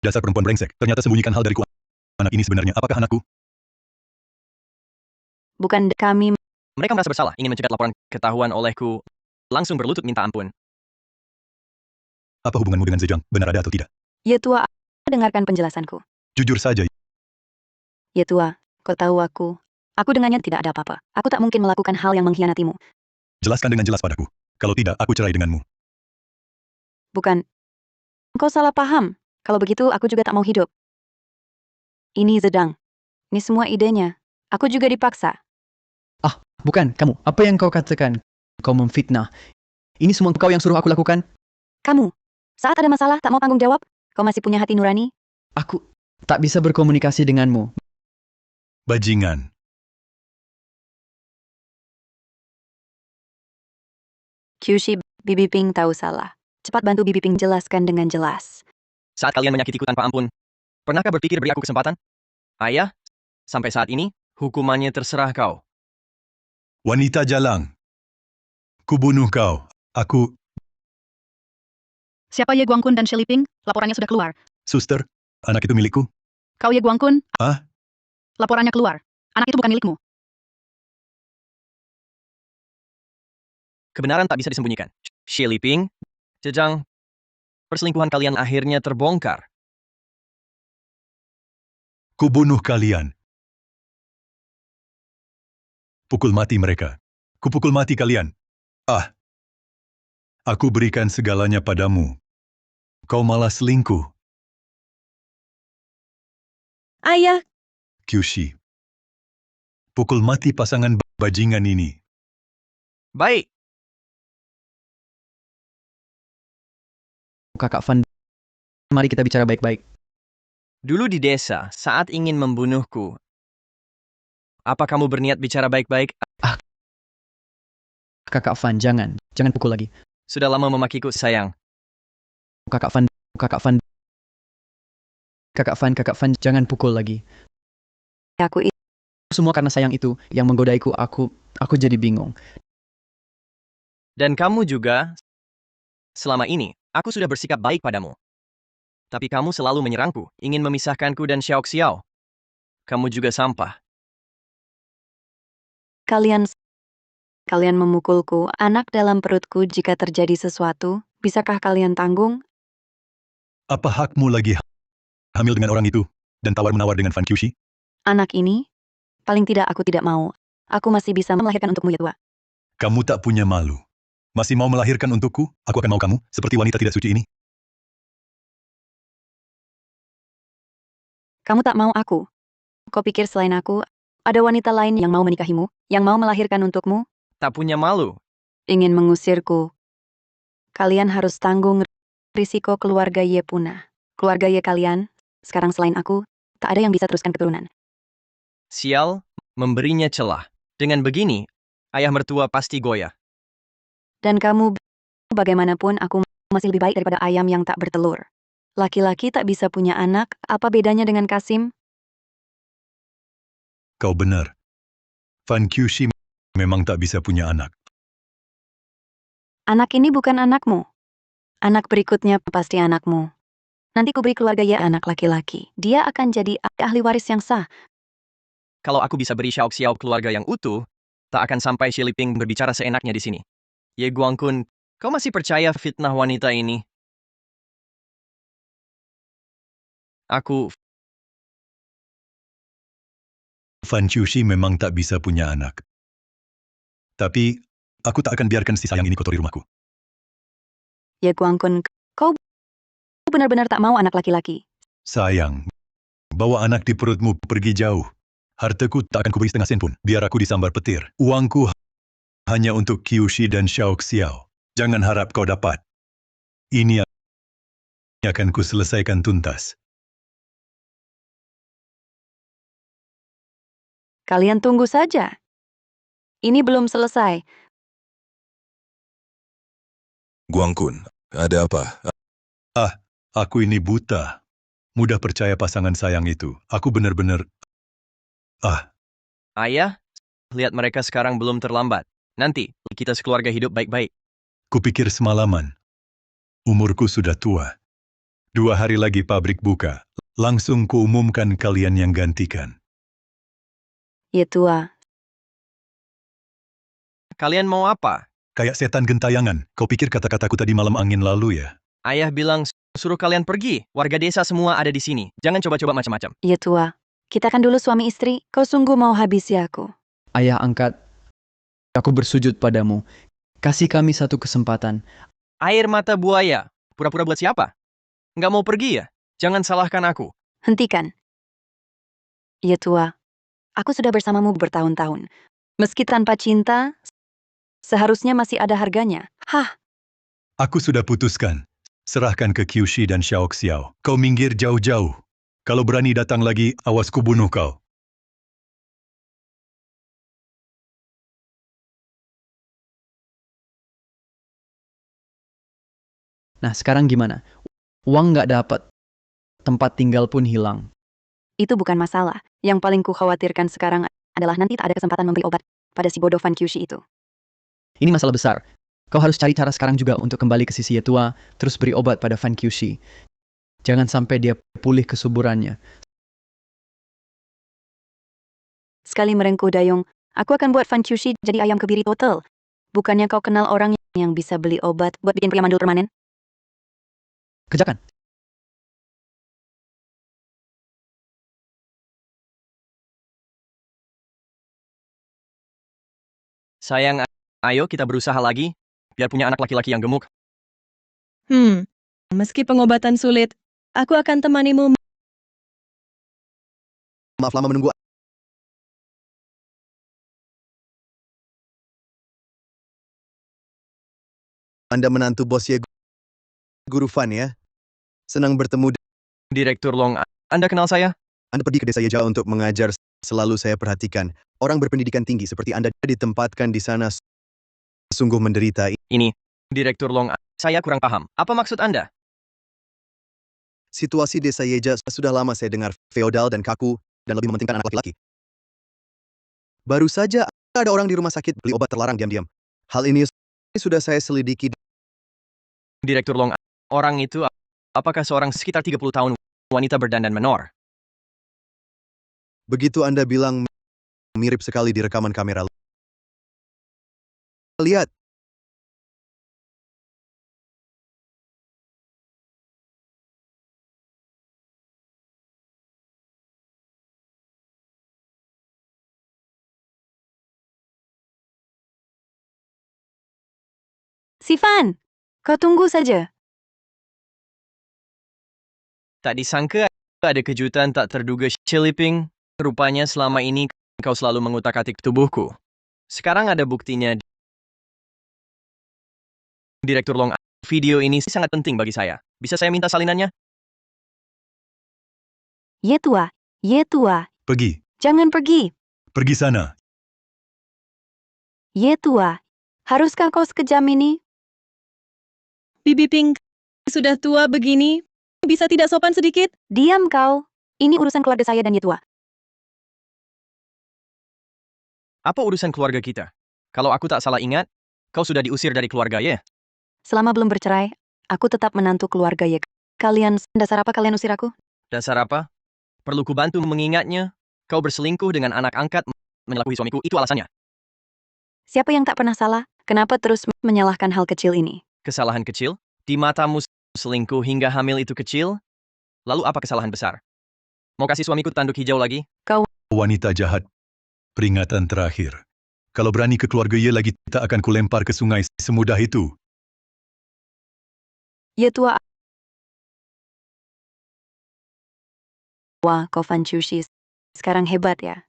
Dasar perempuan brengsek. Ternyata sembunyikan hal dariku. Anak ini sebenarnya apakah anakku? kami. Mereka merasa bersalah, ingin mencegat laporan ketahuan olehku. Langsung berlutut minta ampun. Apa hubunganmu dengan Zhejiang? Benar ada atau tidak? Ya tua, dengarkan penjelasanku. Jujur saja. Ya tua, kau tahu aku. Aku dengannya tidak ada apa-apa. Aku tak mungkin melakukan hal yang mengkhianatimu. Jelaskan dengan jelas padaku. Kalau tidak, aku cerai denganmu. Bukan. Kau salah paham. Kalau begitu, aku juga tak mau hidup. Ini Zedang. Ini semua idenya. Aku juga dipaksa. Bukan, kamu. Apa yang kau katakan? Kau memfitnah. Ini semua kau yang suruh aku lakukan? Kamu, saat ada masalah tak mau tanggung jawab? Kau masih punya hati nurani? Aku tak bisa berkomunikasi denganmu. Bajingan. Kyushi, Bibi Ping tahu salah. Cepat bantu Bibi Ping jelaskan dengan jelas. Saat kalian menyakitiku tanpa ampun, pernahkah berpikir beri aku kesempatan? Ayah, sampai saat ini, hukumannya terserah kau. Wanita jalang. Kubunuh kau. Aku, Siapa Ye Guangkun dan Shi Liping? Laporannya sudah keluar. suster, anak itu milikku. Kau Ye Guangkun? Ah? Laporannya keluar. Anak itu bukan milikmu. Kebenaran tak bisa disembunyikan. Shi Liping, Zhejiang, perselingkuhan kalian akhirnya terbongkar. Kubunuh kalian. Pukul mati mereka. Kupukul mati kalian. Ah. Aku berikan segalanya padamu. Kau malah selingkuh, Ayah, Kyushi. Pukul mati pasangan bajingan ini. Baik, Kakak Van, mari kita bicara baik-baik. dulu di desa, saat ingin membunuhku, apa kamu berniat bicara baik-baik? Kakak Van, jangan pukul lagi. Sudah lama memakiku, sayang. Kakak Van, Kakak Van, jangan pukul lagi. Aku Semua karena sayang itu yang menggodaiku. Aku jadi bingung. Dan kamu juga, selama ini, aku sudah bersikap baik padamu. Tapi kamu selalu menyerangku, ingin memisahkanku dan Xiao Xiao. Kamu juga sampah. Kalian memukulku, anak dalam perutku jika terjadi sesuatu, bisakah kalian tanggung? Apa hakmu lagi hamil dengan orang itu dan tawar-menawar dengan Van Kyushi? Anak ini? Paling tidak aku tidak mau. Aku masih bisa melahirkan untukmu ya tua. Kamu tak punya malu. Masih mau melahirkan untukku? Aku akan mau kamu seperti wanita tidak suci ini. Kamu tak mau aku. Kau pikir selain aku, ada wanita lain yang mau menikahimu, yang mau melahirkan untukmu, Tak punya malu. ingin mengusirku? Kalian harus tanggung risiko keluarga Ye punah. Keluarga Ye kalian, sekarang selain aku, tak ada yang bisa teruskan keturunan. Sial, memberinya celah. Dengan begini, ayah mertua pasti goyah. Dan kamu, bagaimanapun aku masih lebih baik daripada ayam yang tak bertelur. Laki-laki tak bisa punya anak, apa bedanya dengan Kasim? Kau benar. Van Kyushi memang tak bisa punya anak. Anak ini bukan anakmu. Anak berikutnya pasti anakmu. Nanti ku beri keluarga Ye anak laki-laki. Dia akan jadi ahli waris yang sah. Kalau aku bisa beri Xiao Xiao keluarga yang utuh, tak akan sampai Shi Liping berbicara seenaknya di sini. Ye Guangkun, kau masih percaya fitnah wanita ini? Aku, Van Kyushi memang tak bisa punya anak. Tapi, aku tak akan biarkan si sayang ini kotori rumahku. Ye Guangkun, kau benar-benar tak mau anak laki-laki. Sayang, bawa anak di perutmu pergi jauh. Hartaku tak akan kuberi setengah sen pun, biar aku disambar petir. Uangku hanya untuk Kyushi dan Xiao Xiao. Jangan harap kau dapat. Ini akan kuselesaikan tuntas. Kalian tunggu saja. Ini belum selesai. Guangkun, ada apa? Aku ini buta. Mudah percaya pasangan sayang itu. Aku benar-benar... ayah, lihat mereka sekarang belum terlambat. Nanti, kita sekeluarga hidup baik-baik. Kupikir semalaman. Umurku sudah tua. 2 hari lagi pabrik buka. Langsung kuumumkan kalian yang gantikan. Ye tua, Kalian mau apa? Kayak setan gentayangan. Kau pikir kata-kataku tadi malam angin lalu ya? Ayah bilang suruh kalian pergi. Warga desa semua ada di sini. Jangan coba-coba macam-macam. Ye tua. Kita kan dulu suami istri. Kau sungguh mau habisi aku. Ayah angkat, aku bersujud padamu. Kasih kami satu kesempatan. Air mata buaya. Pura-pura buat siapa? Nggak mau pergi ya? Jangan salahkan aku. Hentikan. Ye tua. Aku sudah bersamamu bertahun-tahun. Meski tanpa cinta, seharusnya masih ada harganya. Hah, Aku sudah putuskan. Serahkan ke Kyushi dan Xiao Xiao. Kau minggir jauh-jauh. Kalau berani datang lagi, awas ku bunuh kau. Nah, sekarang gimana? Uang nggak dapat. Tempat tinggal pun hilang. itu bukan masalah. Yang paling ku khawatirkan sekarang adalah nanti tak ada kesempatan memberi obat pada si bodoh Van Kyushi itu. Ini masalah besar. Kau harus cari cara sekarang juga untuk kembali ke sisi Yetua, terus beri obat pada Fan Kyushi. Jangan sampai dia pulih kesuburannya. Sekali merengkuh dayung, aku akan buat Fan Chushi jadi ayam kebiri total. Bukannya kau kenal orang yang bisa beli obat buat bikin pria mandul permanen? Kerjakan. Sayang, ayo kita berusaha lagi, biar punya anak laki-laki yang gemuk. Meski pengobatan sulit, aku akan temanimu. Maaf lama menunggu. Anda menantu bos Ye Guru Fan ya? Senang bertemu. Direktur Long, Anda kenal saya? Anda pergi ke desa Yeja untuk mengajar. Selalu saya perhatikan. Orang berpendidikan tinggi seperti Anda ditempatkan di sana sungguh menderita. Ini, Direktur Long, saya kurang paham. Apa maksud Anda? Situasi desa Yeja sudah lama saya dengar feodal dan kaku dan lebih mementingkan anak laki-laki. Baru saja ada orang di rumah sakit beli obat terlarang diam-diam. Hal ini sudah saya selidiki. Direktur Long, orang itu apakah seorang sekitar 30 tahun wanita berdandan menor? Begitu Anda bilang mirip sekali di rekaman kamera. Lihat. Si Fan, kau tunggu saja. Tak disangka ada kejutan tak terduga. Ciliping, rupanya selama ini kau selalu mengutak-atik tubuhku. Sekarang ada buktinya. Direktur Long, video ini sangat penting bagi saya. Bisa saya minta salinannya? Yetua, Yetua, Pergi. jangan pergi. Pergi sana. Yetua, haruskah kau sekejam ini? Bibi Pink, sudah tua begini, bisa tidak sopan sedikit? Diam kau. Ini urusan keluarga saya dan Yetua. Apa urusan keluarga kita? Kalau aku tak salah ingat, kau sudah diusir dari keluarga ya? Selama belum bercerai, aku tetap menantu keluarga Ye. Kalian, dasar apa kalian usir aku? Dasar apa? Perlu ku bantu mengingatnya? Kau berselingkuh dengan anak angkat, menyelakui suamiku, itu alasannya. Siapa yang tak pernah salah? Kenapa terus menyalahkan hal kecil ini? Kesalahan kecil? Di matamu selingkuh hingga hamil itu kecil? Lalu apa kesalahan besar? Mau kasih suamiku tanduk hijau lagi? Wanita jahat. Peringatan terakhir. Kalau berani ke keluarga Ye lagi, tak akan kulempar ke sungai semudah itu. Yetua. Wah, kau Fan Chushi. Sekarang hebat ya.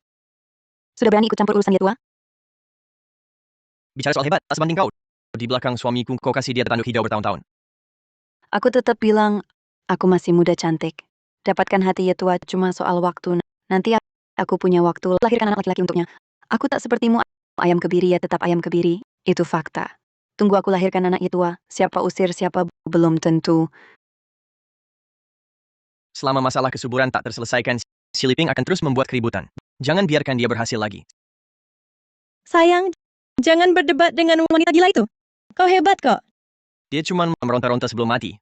Sudah berani ikut campur urusan Yetua? Bicara soal hebat, tak sebanding kau. Di belakang suamiku, kau kasih dia tanduk hijau bertahun-tahun. Aku tetap bilang, aku masih muda cantik. Dapatkan hati Yetua cuma soal waktu. Nanti aku punya waktu lahirkan anak laki-laki untuknya. Aku tak sepertimu, ayam kebiri ya tetap ayam kebiri. Itu fakta. Tunggu aku lahirkan anak Yetua. Siapa usir, siapa belum tentu. Selama masalah kesuburan tak terselesaikan, Siliping akan terus membuat keributan. Jangan biarkan dia berhasil lagi. Sayang, jangan berdebat dengan wanita gila itu. Kau hebat kok. Dia cuma meronta-ronta sebelum mati.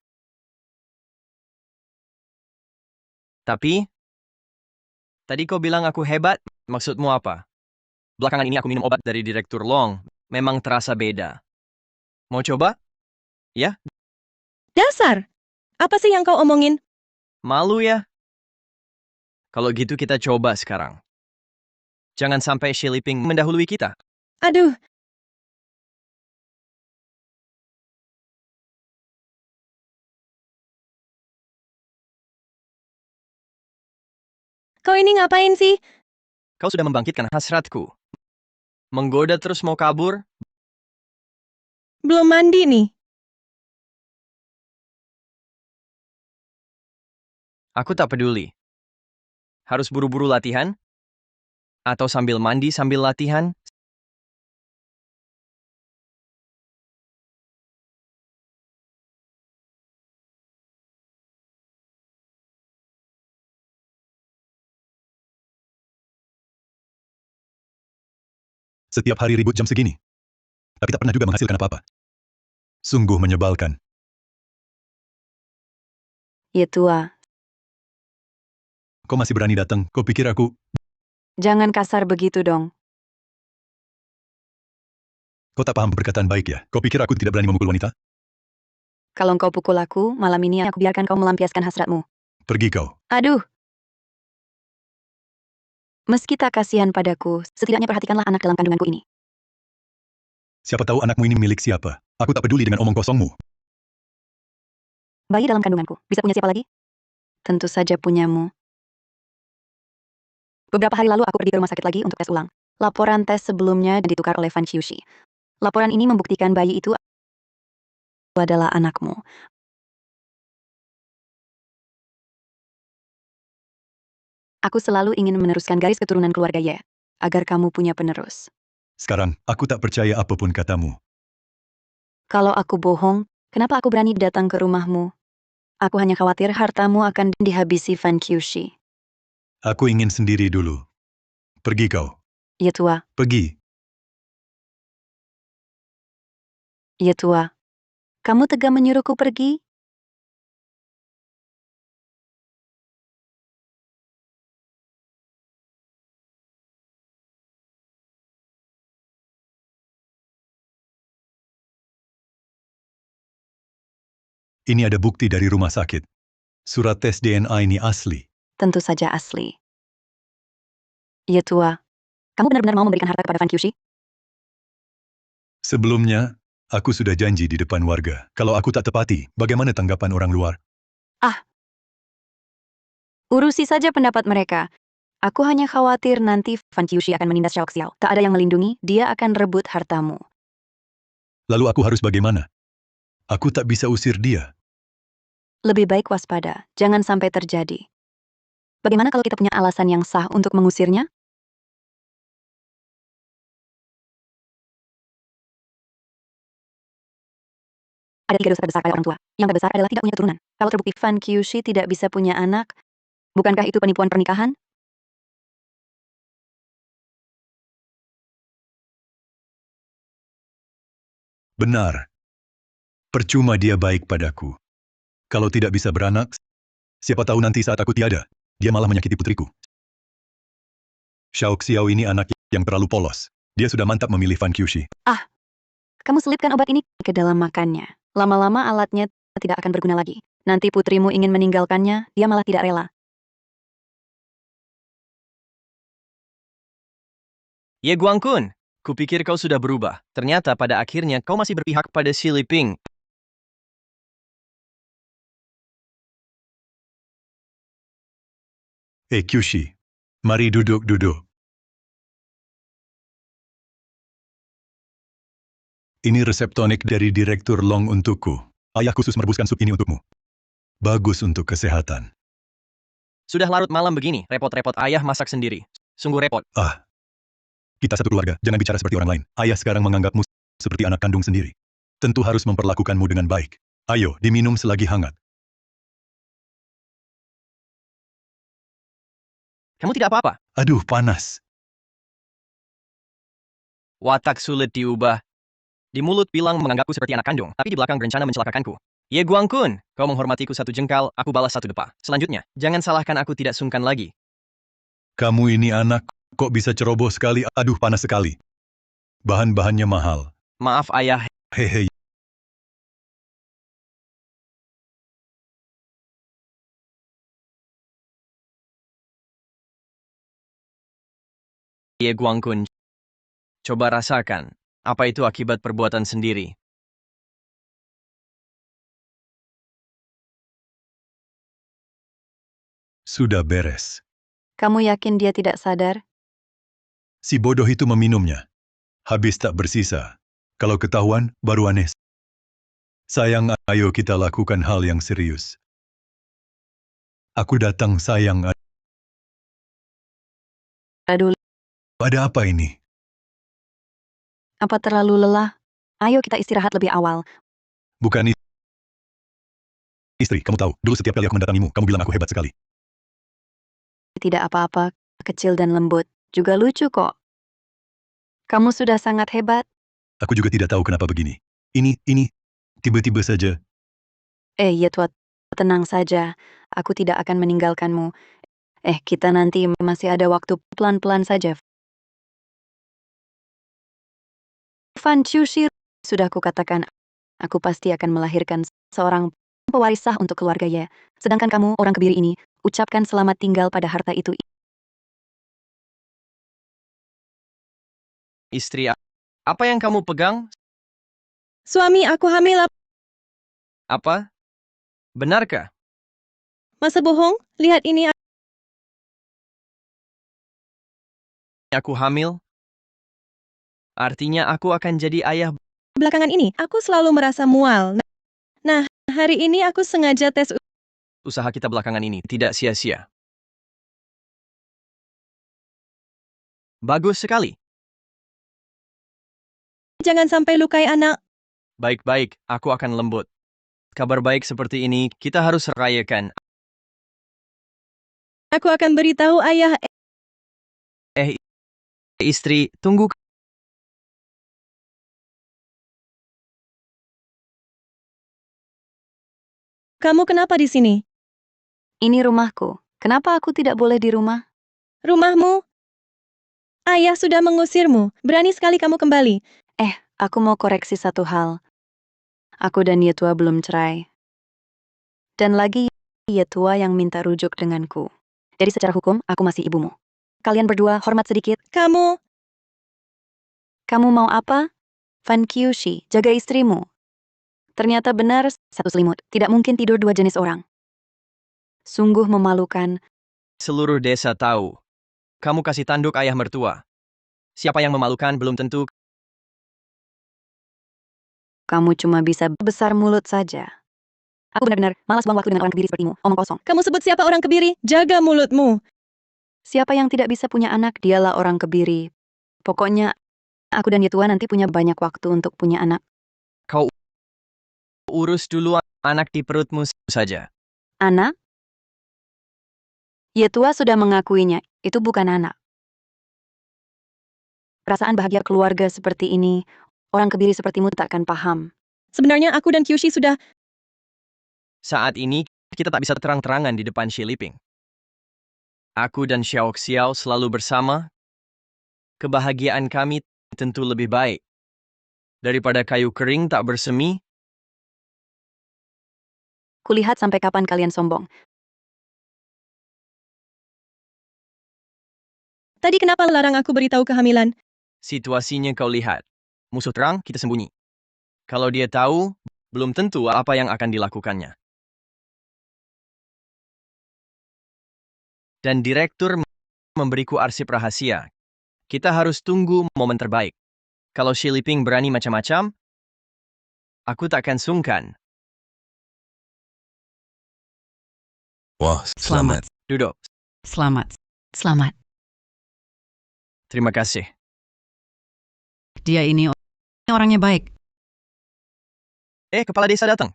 Tapi, tadi kau bilang aku hebat, maksudmu apa? Belakangan ini aku minum obat dari Direktur Long, memang terasa beda. Mau coba? Ya? Dasar! Apa sih yang kau omongin? Malu ya? Kalau gitu kita coba sekarang. Jangan sampai Siliping mendahului kita. Aduh, kau ini ngapain sih? Kau sudah membangkitkan hasratku. Menggoda terus mau kabur? Belum mandi nih. Aku tak peduli. Harus buru-buru latihan? Atau sambil mandi sambil latihan? Setiap hari ribut jam segini. tapi tak pernah juga menghasilkan apa-apa. Sungguh menyebalkan. Ya tua, Kau masih berani datang, kau pikir aku... jangan kasar begitu dong. Kau tak paham perkataan baik ya? Kau pikir aku tidak berani memukul wanita? Kalau kau pukul aku, malam ini aku biarkan kau melampiaskan hasratmu. Pergi kau. Aduh. Meski tak kasihan padaku, setidaknya perhatikanlah anak dalam kandunganku ini. Siapa tahu anakmu ini milik siapa? Aku tak peduli dengan omong kosongmu. Bayi dalam kandunganku, bisa punya siapa lagi? Tentu saja punyamu. Beberapa hari lalu aku pergi ke rumah sakit lagi untuk tes ulang. Laporan tes sebelumnya ditukar oleh Fan Qiushi. Laporan ini membuktikan bayi itu adalah anakmu. Aku selalu ingin meneruskan garis keturunan keluarga Ye, agar kamu punya penerus. Sekarang, aku tak percaya apapun katamu. Kalau aku bohong, kenapa aku berani datang ke rumahmu? Aku hanya khawatir hartamu akan dihabisi Fan Qiushi. Aku ingin sendiri dulu. Pergi kau. Ya tua, Pergi. ya tua. Kamu tega menyuruhku pergi? Ini ada bukti dari rumah sakit. Surat tes DNA ini asli. Tentu saja asli. Ya tua. Kamu benar-benar mau memberikan harta kepada Fan Qiushi? Sebelumnya, aku sudah janji di depan warga. Kalau aku tak tepati, bagaimana tanggapan orang luar? Urusi saja pendapat mereka. Aku hanya khawatir nanti Fan Qiushi akan menindas Xiao Xiao. Tak ada yang melindungi, dia akan rebut hartamu. Lalu aku harus bagaimana? Aku tak bisa usir dia. Lebih baik waspada, jangan sampai terjadi. Bagaimana kalau kita punya alasan yang sah untuk mengusirnya? Ada 3 dosa terbesar pada orang tua. Yang terbesar adalah tidak punya keturunan. Kalau terbukti Fan Qiushi tidak bisa punya anak, bukankah itu penipuan pernikahan? Benar. Percuma dia baik padaku. Kalau tidak bisa beranak, siapa tahu nanti saat aku tiada, dia malah menyakiti putriku. Xiao Xiao ini anak yang terlalu polos. Dia sudah mantap memilih Fan Qiushi. Kamu selipkan obat ini ke dalam makannya. Lama-lama alatnya tidak akan berguna lagi. Nanti putrimu ingin meninggalkannya, dia malah tidak rela. Ye Guangkun, kupikir kau sudah berubah. Ternyata pada akhirnya kau masih berpihak pada Xi Liping. Qiushi, mari duduk-duduk. Ini resep tonik dari Direktur Long untukku. Ayah khusus merebuskan sup ini untukmu. Bagus untuk kesehatan. Sudah larut malam begini, repot-repot ayah masak sendiri. Sungguh repot. Kita satu keluarga, jangan bicara seperti orang lain. Ayah sekarang menganggapmu seperti anak kandung sendiri. Tentu harus memperlakukanmu dengan baik. Ayo, diminum selagi hangat. Kamu tidak apa-apa. Aduh, panas. Watak sulit diubah. Di mulut bilang menganggapku seperti anak kandung, tapi di belakang berencana mencelakakanku. Ye Guangkun, kau menghormatiku 1 jengkal, aku balas 1 depa. Selanjutnya, jangan salahkan aku tidak sungkan lagi. Kamu ini anak, kok bisa ceroboh sekali? Aduh, panas sekali. Bahan-bahannya mahal. Maaf ayah. Hehe. Ye Guangkun. Coba rasakan, apa itu akibat perbuatan sendiri. Sudah beres. Kamu yakin dia tidak sadar? Si bodoh itu meminumnya. Habis tak bersisa. Kalau ketahuan, baru aneh. Sayang, ayo kita lakukan hal yang serius. Aku datang, sayang. Aduh, Ada apa ini? apa terlalu lelah? Ayo kita istirahat lebih awal. Bukan istri, kamu tahu, dulu setiap kali aku mendatangimu, kamu bilang aku hebat sekali. Tidak apa-apa, kecil dan lembut. Juga lucu kok. Kamu sudah sangat hebat. Aku juga tidak tahu kenapa begini. Ini, tiba-tiba saja. Ya Tua, tenang saja. Aku tidak akan meninggalkanmu. Kita nanti masih ada waktu, pelan-pelan saja. Fan Chushi, sudah kukatakan, aku pasti akan melahirkan seorang pewaris sah untuk keluarga Ye. Sedangkan kamu, orang kebiri ini, ucapkan selamat tinggal pada harta itu. Istri, apa yang kamu pegang? Suami aku hamil. Apa? Benarkah? Masa bohong? Lihat ini. Aku hamil? Artinya aku akan jadi ayah. Belakangan ini, aku selalu merasa mual. Nah, hari ini aku sengaja tes. Usaha kita belakangan ini tidak sia-sia. Bagus sekali. Jangan sampai lukai anak. Baik-baik, aku akan lembut. Kabar baik seperti ini, kita harus rayakan. Aku akan beritahu ayah. Istri, tunggu. Kamu kenapa di sini? Ini rumahku. Kenapa aku tidak boleh di rumah? Rumahmu? Ayah sudah mengusirmu. Berani sekali kamu kembali. Aku mau koreksi satu hal. Aku dan Yetua belum cerai. Dan lagi, Yetua yang minta rujuk denganku. Jadi secara hukum, aku masih ibumu. Kalian berdua hormat sedikit. Kamu, Kamu mau apa? Fan Kyushi, jaga istrimu. Ternyata benar, satu selimut. Tidak mungkin tidur dua jenis orang. Sungguh memalukan. Seluruh desa tahu. Kamu kasih tanduk ayah mertua. Siapa yang memalukan belum tentu. Kamu cuma bisa besar mulut saja. Aku benar-benar malas buang waktu dengan orang kebiri sepertimu, omong kosong. kamu sebut siapa orang kebiri? Jaga mulutmu. Siapa yang tidak bisa punya anak, dialah orang kebiri. Pokoknya, aku dan Yetua nanti punya banyak waktu untuk punya anak. Kau urus dulu anak di perutmu saja. Anak? Yetua sudah mengakuinya, itu bukan anak. Perasaan bahagia keluarga seperti ini, orang kebiri sepertimu takkan paham. Sebenarnya aku dan Kyushi sudah. Saat ini, kita tak bisa terang-terangan di depan Xi Liping. Aku dan Xiao Xiao selalu bersama. Kebahagiaan kami tentu lebih baik. Daripada kayu kering tak bersemi. Kulihat sampai kapan kalian sombong. Tadi kenapa larang aku beritahu kehamilan? Situasinya kau lihat. Musuh terang, kita sembunyi. Kalau dia tahu, belum tentu apa yang akan dilakukannya. Dan direktur memberiku arsip rahasia. Kita harus tunggu momen terbaik. Kalau Xi Liping berani macam-macam, aku takkan sungkan. Wah, selamat. Duduk. Selamat. Selamat. Terima kasih. Dia ini orangnya baik. Kepala desa datang.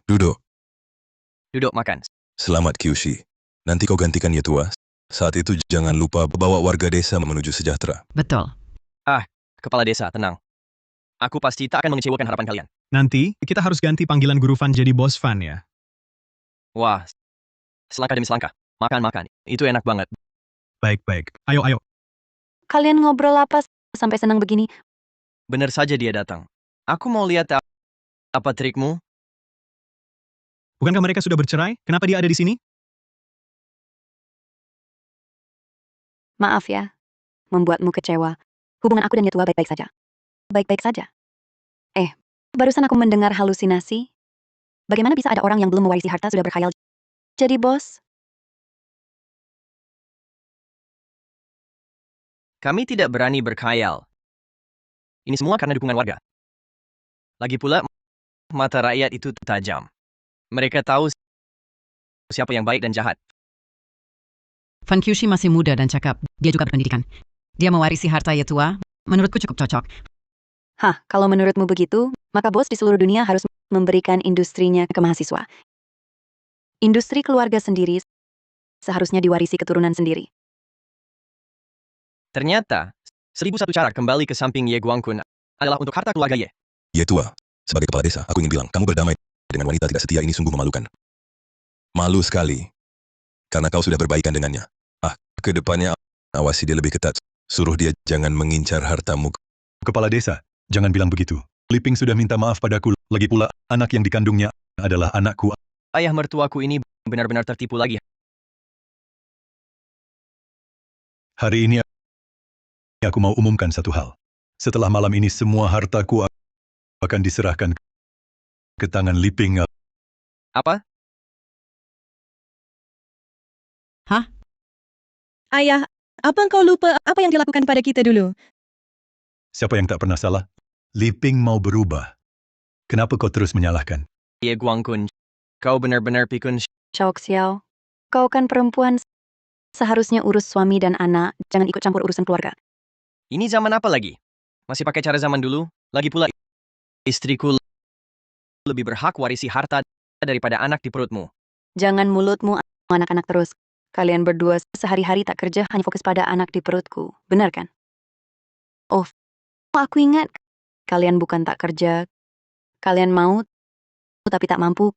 Duduk. Duduk makan. Selamat Kyushi. Nanti kau gantikan Yetua. Saat itu jangan lupa bawa warga desa menuju sejahtera. Betul. Kepala desa, tenang. Aku pasti tak akan mengecewakan harapan kalian. Nanti, kita harus ganti panggilan guru Fan jadi bos Fan ya. Wah, selangkah demi selangkah. Makan-makan. Itu enak banget. Baik-baik. Ayo. Kalian ngobrol apa sampai senang begini? Benar saja dia datang. Aku mau lihat apa trikmu. Bukankah mereka sudah bercerai? Kenapa dia ada di sini? Maaf ya, membuatmu kecewa. Hubungan aku dan Yetua baik-baik saja. Baik-baik saja. Barusan aku mendengar halusinasi. Bagaimana bisa ada orang yang belum mewarisi harta sudah berkhayal jadi bos? Kami tidak berani berkhayal. Ini semua karena dukungan warga. Lagi pula, mata rakyat itu tajam. Mereka tahu siapa yang baik dan jahat. Fan Kyushi masih muda dan cakap. Dia juga berpendidikan. Dia mewarisi harta Yetua. Menurutku cukup cocok. Kalau menurutmu begitu, maka bos di seluruh dunia harus memberikan industrinya ke mahasiswa. Industri keluarga sendiri seharusnya diwarisi keturunan sendiri. Ternyata, 1001 cara kembali ke samping Ye Guangkun adalah untuk harta keluarga Ye. Ye tua, sebagai kepala desa, aku ingin bilang, kamu berdamai dengan wanita tidak setia ini sungguh memalukan. Malu sekali. Karena kau sudah berbaikan dengannya. Kedepannya awasi dia lebih ketat. Suruh dia jangan mengincar hartamu. Kepala desa, jangan bilang begitu. Liping sudah minta maaf padaku. Lagi pula, anak yang dikandungnya adalah anakku. Ayah mertuaku ini benar-benar tertipu lagi. Hari ini aku mau umumkan satu hal. Setelah malam ini semua hartaku akan diserahkan ke tangan Liping. Apa? Ayah, apa engkau lupa apa yang dilakukan pada kita dulu? Siapa yang tak pernah salah? Liping mau berubah. Kenapa kau terus menyalahkan? Ye Guangkun, kau benar-benar pikun. Xiao Xiao, kau kan perempuan. Seharusnya urus suami dan anak, jangan ikut campur urusan keluarga. Ini zaman apa lagi? Masih pakai cara zaman dulu? Lagi pula, istriku lebih berhak warisi harta daripada anak di perutmu. Jangan mulutmu anak-anak terus. Kalian berdua sehari-hari tak kerja hanya fokus pada anak di perutku. Benar kan? Oh, aku ingat. Kalian bukan tak kerja. Kalian mau, tapi tak mampu.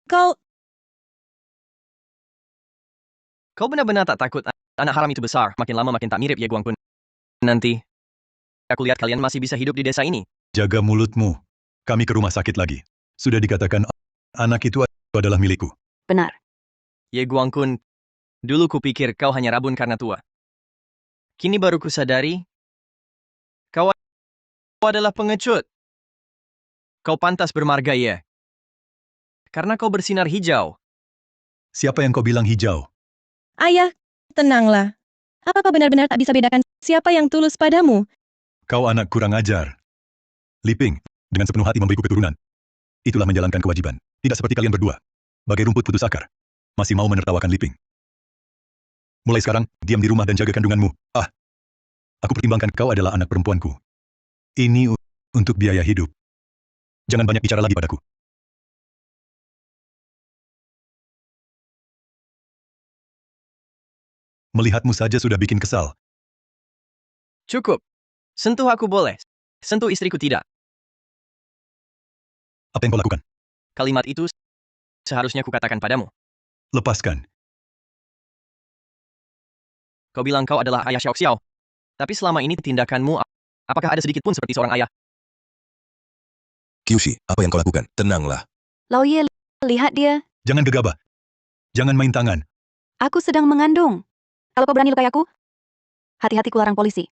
Kau, Kau benar-benar tak takut anak haram itu besar, makin lama makin tak mirip Ye Guangkun. Nanti, aku lihat kalian masih bisa hidup di desa ini. Jaga mulutmu. Kami ke rumah sakit lagi. Sudah dikatakan anak itu adalah milikku. Benar. Ye Guangkun, dulu kupikir kau hanya rabun karena tua. Kini baru kusadari, kau adalah pengecut. Kau pantas bermarga Ye. Karena kau bersinar hijau. Siapa yang kau bilang hijau? ayah, tenanglah. Apa kau benar-benar tak bisa bedakan siapa yang tulus padamu? Kau anak kurang ajar. Liping, dengan sepenuh hati memberiku keturunan. Itulah menjalankan kewajiban. Tidak seperti kalian berdua. Bagai rumput putus akar. Masih mau menertawakan Liping. Mulai sekarang, diam di rumah dan jaga kandunganmu. Aku pertimbangkan kau adalah anak perempuanku. Ini untuk biaya hidup. Jangan banyak bicara lagi padaku. Melihatmu saja sudah bikin kesal. Cukup. Sentuh aku boleh. Sentuh istriku tidak. Apa yang kau lakukan? Kalimat itu seharusnya kukatakan padamu. Lepaskan. Kau bilang kau adalah ayah Xiao Xiao. Tapi selama ini tindakanmu, apakah ada sedikit pun seperti seorang ayah? Kyushi, apa yang kau lakukan? Tenanglah. Lao Ye, lihat dia. Jangan gegabah. Jangan main tangan. Aku sedang mengandung. Kalau kau berani lukai aku, hati-hati kularang polisi.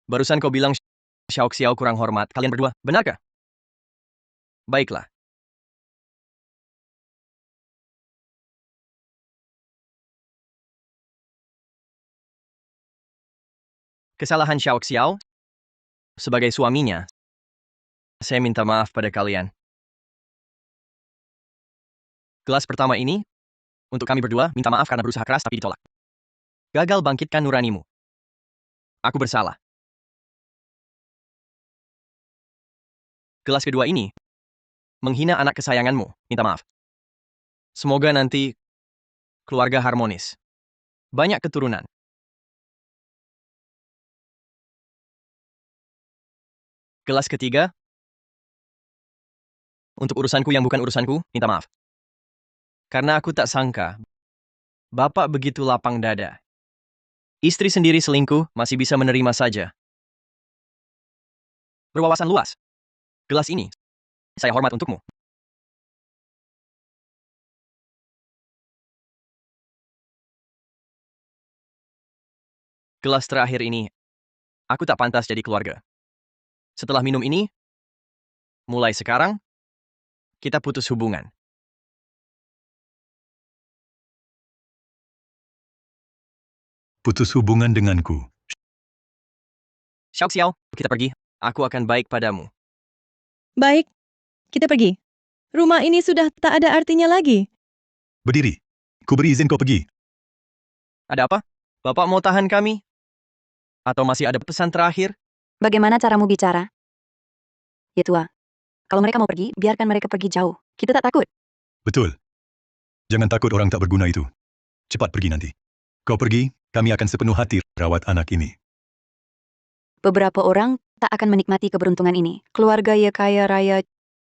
Barusan kau bilang Xiao Xiao kurang hormat kalian berdua, benarkah? Baiklah. Kesalahan Xiao Xiao, sebagai suaminya, saya minta maaf pada kalian. Gelas pertama ini, untuk kami berdua, minta maaf karena berusaha keras tapi ditolak. Gagal bangkitkan nuranimu. Aku bersalah. Gelas kedua ini, menghina anak kesayanganmu, minta maaf. Semoga nanti keluarga harmonis. Banyak keturunan. Gelas ketiga, untuk urusanku yang bukan urusanku, minta maaf. Karena aku tak sangka, Bapak begitu lapang dada. Istri sendiri selingkuh, masih bisa menerima saja. Berwawasan luas. Gelas ini, saya hormat untukmu. Gelas terakhir ini, aku tak pantas jadi keluarga. Setelah minum ini, mulai sekarang, kita putus hubungan. Putus hubungan denganku. Xiao Xiao, kita pergi. Aku akan baik padamu. Baik, kita pergi. Rumah ini sudah tak ada artinya lagi. Berdiri. Ku beri izin kau pergi. Ada apa? Bapak mau tahan kami? Atau masih ada pesan terakhir? Bagaimana caramu bicara? Ya tua. Kalau mereka mau pergi, biarkan mereka pergi jauh. Kita tak takut. Betul. Jangan takut orang tak berguna itu. Cepat pergi nanti. Kau pergi, kami akan sepenuh hati rawat anak ini. Beberapa orang tak akan menikmati keberuntungan ini. Keluarga Ye kaya raya,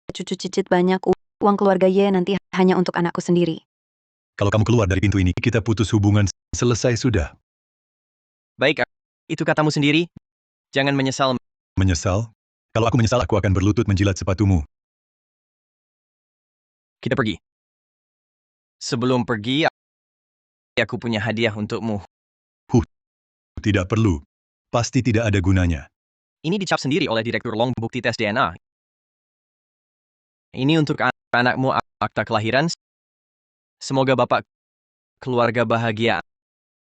cucu cicit banyak, uang keluarga Ye nanti hanya untuk anakku sendiri. Kalau kamu keluar dari pintu ini, kita putus hubungan. Selesai sudah. Baik, itu katamu sendiri. Jangan menyesal. Menyesal? Kalau aku menyesal, aku akan berlutut menjilat sepatumu. Kita pergi. Sebelum pergi, aku punya hadiah untukmu. Tidak perlu. Pasti tidak ada gunanya. Ini dicap sendiri oleh Direktur Long bukti tes DNA. Ini untuk anakmu akta kelahiran. Semoga bapak keluarga bahagia.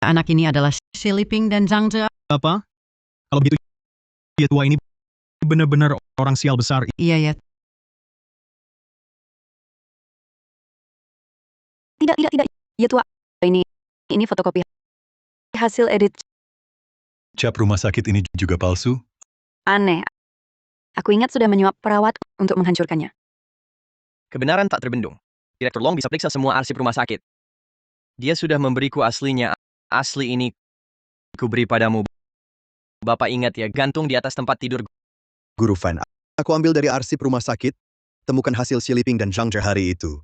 Anak ini adalah Xi Liping dan Zhang Zhe. Apa? Kalau begitu, dia tua ini benar-benar orang sial besar. Iya ya, Tidak. Ye tua. Ini fotokopi hasil edit. Cap rumah sakit ini juga palsu? Aneh. Aku ingat sudah menyuap perawat untuk menghancurkannya. Kebenaran tak terbendung. Direktur Long bisa periksa semua arsip rumah sakit. Dia sudah memberiku aslinya. Asli ini ku beri padamu. Bapak ingat ya, gantung di atas tempat tidur. Guru Fan, aku ambil dari arsip rumah sakit, temukan hasil Xi Liping dan Zhang Zhe hari itu.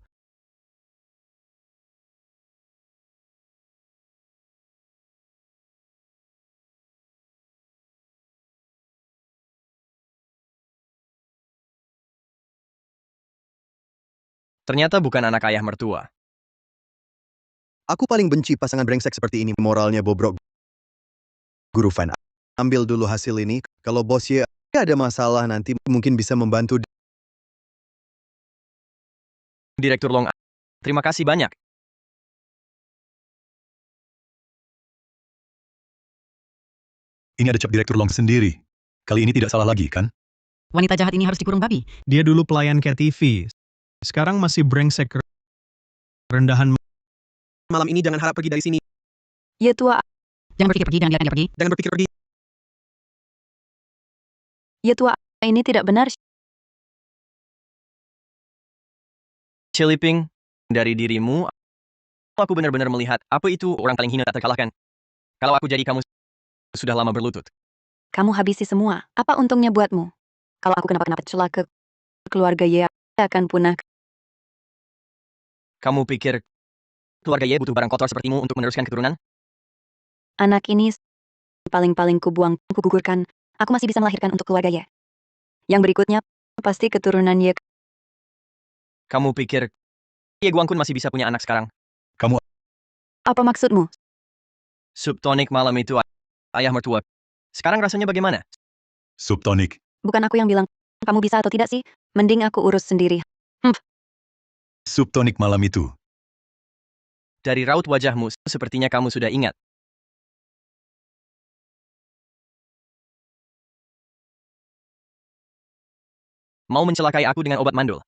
Ternyata bukan anak ayah mertua. Aku paling benci pasangan brengsek seperti ini, moralnya bobrok. Guru Fan, ambil dulu hasil ini, kalau bos Ye ada masalah nanti mungkin bisa membantu. Direktur Long, terima kasih banyak. Ini ada cap Direktur Long sendiri. Kali ini tidak salah lagi, kan? wanita jahat ini harus dikurung babi. Dia dulu pelayan KTV. Sekarang masih brengsek rendahan. Malam ini jangan harap pergi dari sini. Ye tua. Jangan berpikir pergi, jangan biarkan dia pergi. Jangan berpikir pergi. Ye tua. Ini tidak benar. Xi Liping, dari dirimu, aku benar-benar melihat apa itu orang paling hina tak terkalahkan. Kalau aku jadi kamu, sudah lama berlutut. Kamu habisi semua. Apa untungnya buatmu? Kalau aku kenapa-kenapa celaka, keluarga Ye akan punah. Kamu pikir keluarga Ye butuh barang kotor sepertimu untuk meneruskan keturunan? Anak ini paling-paling kubuang, kugugurkan. Aku masih bisa melahirkan untuk keluarga Ye. Yang berikutnya, pasti keturunan Ye. Kamu pikir Ye Guangkun masih bisa punya anak sekarang? Apa maksudmu? Subtonik malam itu ayah mertua. Sekarang rasanya bagaimana? Subtonik. Bukan aku yang bilang, kamu bisa atau tidak sih? Mending aku urus sendiri. Subtonik malam itu. Dari raut wajahmu, sepertinya kamu sudah ingat. Mau mencelakai aku dengan obat mandul?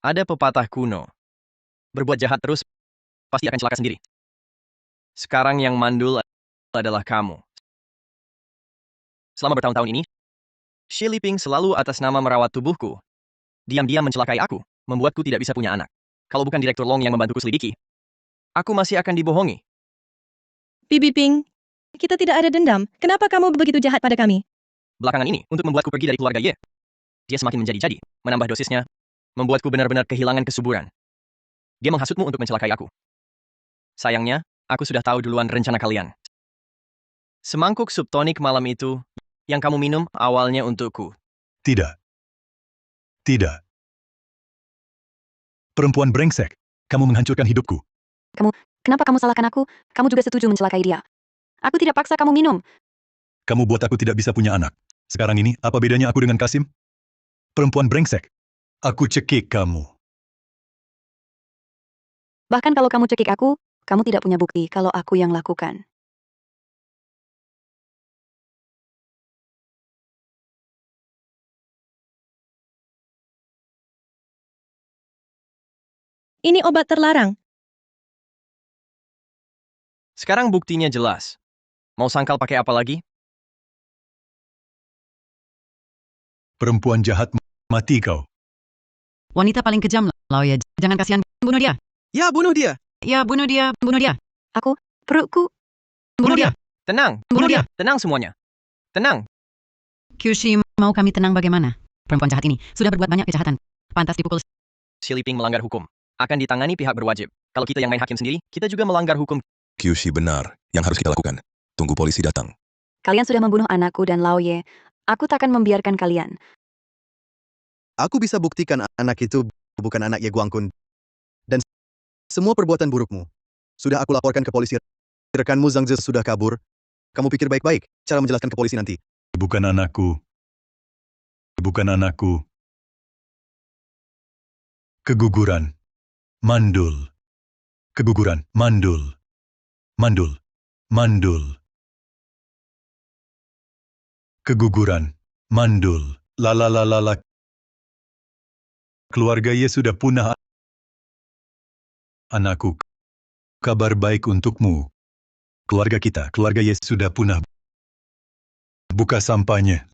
Ada pepatah kuno. Berbuat jahat terus, pasti akan celaka sendiri. Sekarang yang mandul adalah kamu. Selama bertahun-tahun ini, Xi Liping selalu atas nama merawat tubuhku. Diam-diam mencelakai aku, membuatku tidak bisa punya anak. Kalau bukan Direktur Long yang membantuku selidiki, aku masih akan dibohongi. Bibi Ping, kita tidak ada dendam. Kenapa kamu begitu jahat pada kami? Belakangan ini, untuk membuatku pergi dari keluarga Ye, dia semakin menjadi-jadi, menambah dosisnya, membuatku benar-benar kehilangan kesuburan. Dia menghasutmu untuk mencelakai aku. Sayangnya, aku sudah tahu duluan rencana kalian. Semangkuk subtonik malam itu, yang kamu minum awalnya untukku. Tidak. Tidak. Perempuan brengsek. Kamu menghancurkan hidupku. Kenapa kamu salahkan aku? Kamu juga setuju mencelakai dia. Aku tidak paksa kamu minum. Kamu buat aku tidak bisa punya anak. Sekarang ini, apa bedanya aku dengan Kasim? Perempuan brengsek. Aku cekik kamu. Bahkan kalau kamu cekik aku, kamu tidak punya bukti kalau aku yang lakukan. Ini obat terlarang. Sekarang buktinya jelas. Mau sangkal pakai apa lagi? Perempuan jahat, mati kau. Wanita paling kejam, Lao ya. Jangan kasihan, bunuh dia. Ya, bunuh dia. Ya, bunuh dia, bunuh dia. Perutku, Bunuh dia. Tenang, Bunuh dia. tenang semuanya. Tenang. Kyushi, mau kami tenang bagaimana? Perempuan jahat ini sudah berbuat banyak kejahatan. Pantas dipukul. Si Liping melanggar hukum. Akan ditangani pihak berwajib. Kalau kita yang main hakim sendiri, kita juga melanggar hukum. Kyushi benar. Yang harus kita lakukan. Tunggu polisi datang. Kalian sudah membunuh anakku dan Laoye. Aku takkan membiarkan kalian. Aku bisa buktikan anak itu bukan anak Ye Guangkun. Dan semua perbuatan burukmu. Sudah aku laporkan ke polisi. Rekanmu Zhang Zhe sudah kabur. Kamu pikir baik-baik cara menjelaskan ke polisi nanti. Bukan anakku. Bukan anakku. Keguguran. Mandul. Keguguran. Mandul. Mandul. Mandul. Keguguran. Mandul. Lalalala. Keluarga Ye sudah punah. Anakku. Kabar baik untukmu. Keluarga Ye sudah punah. Buka sampahnya.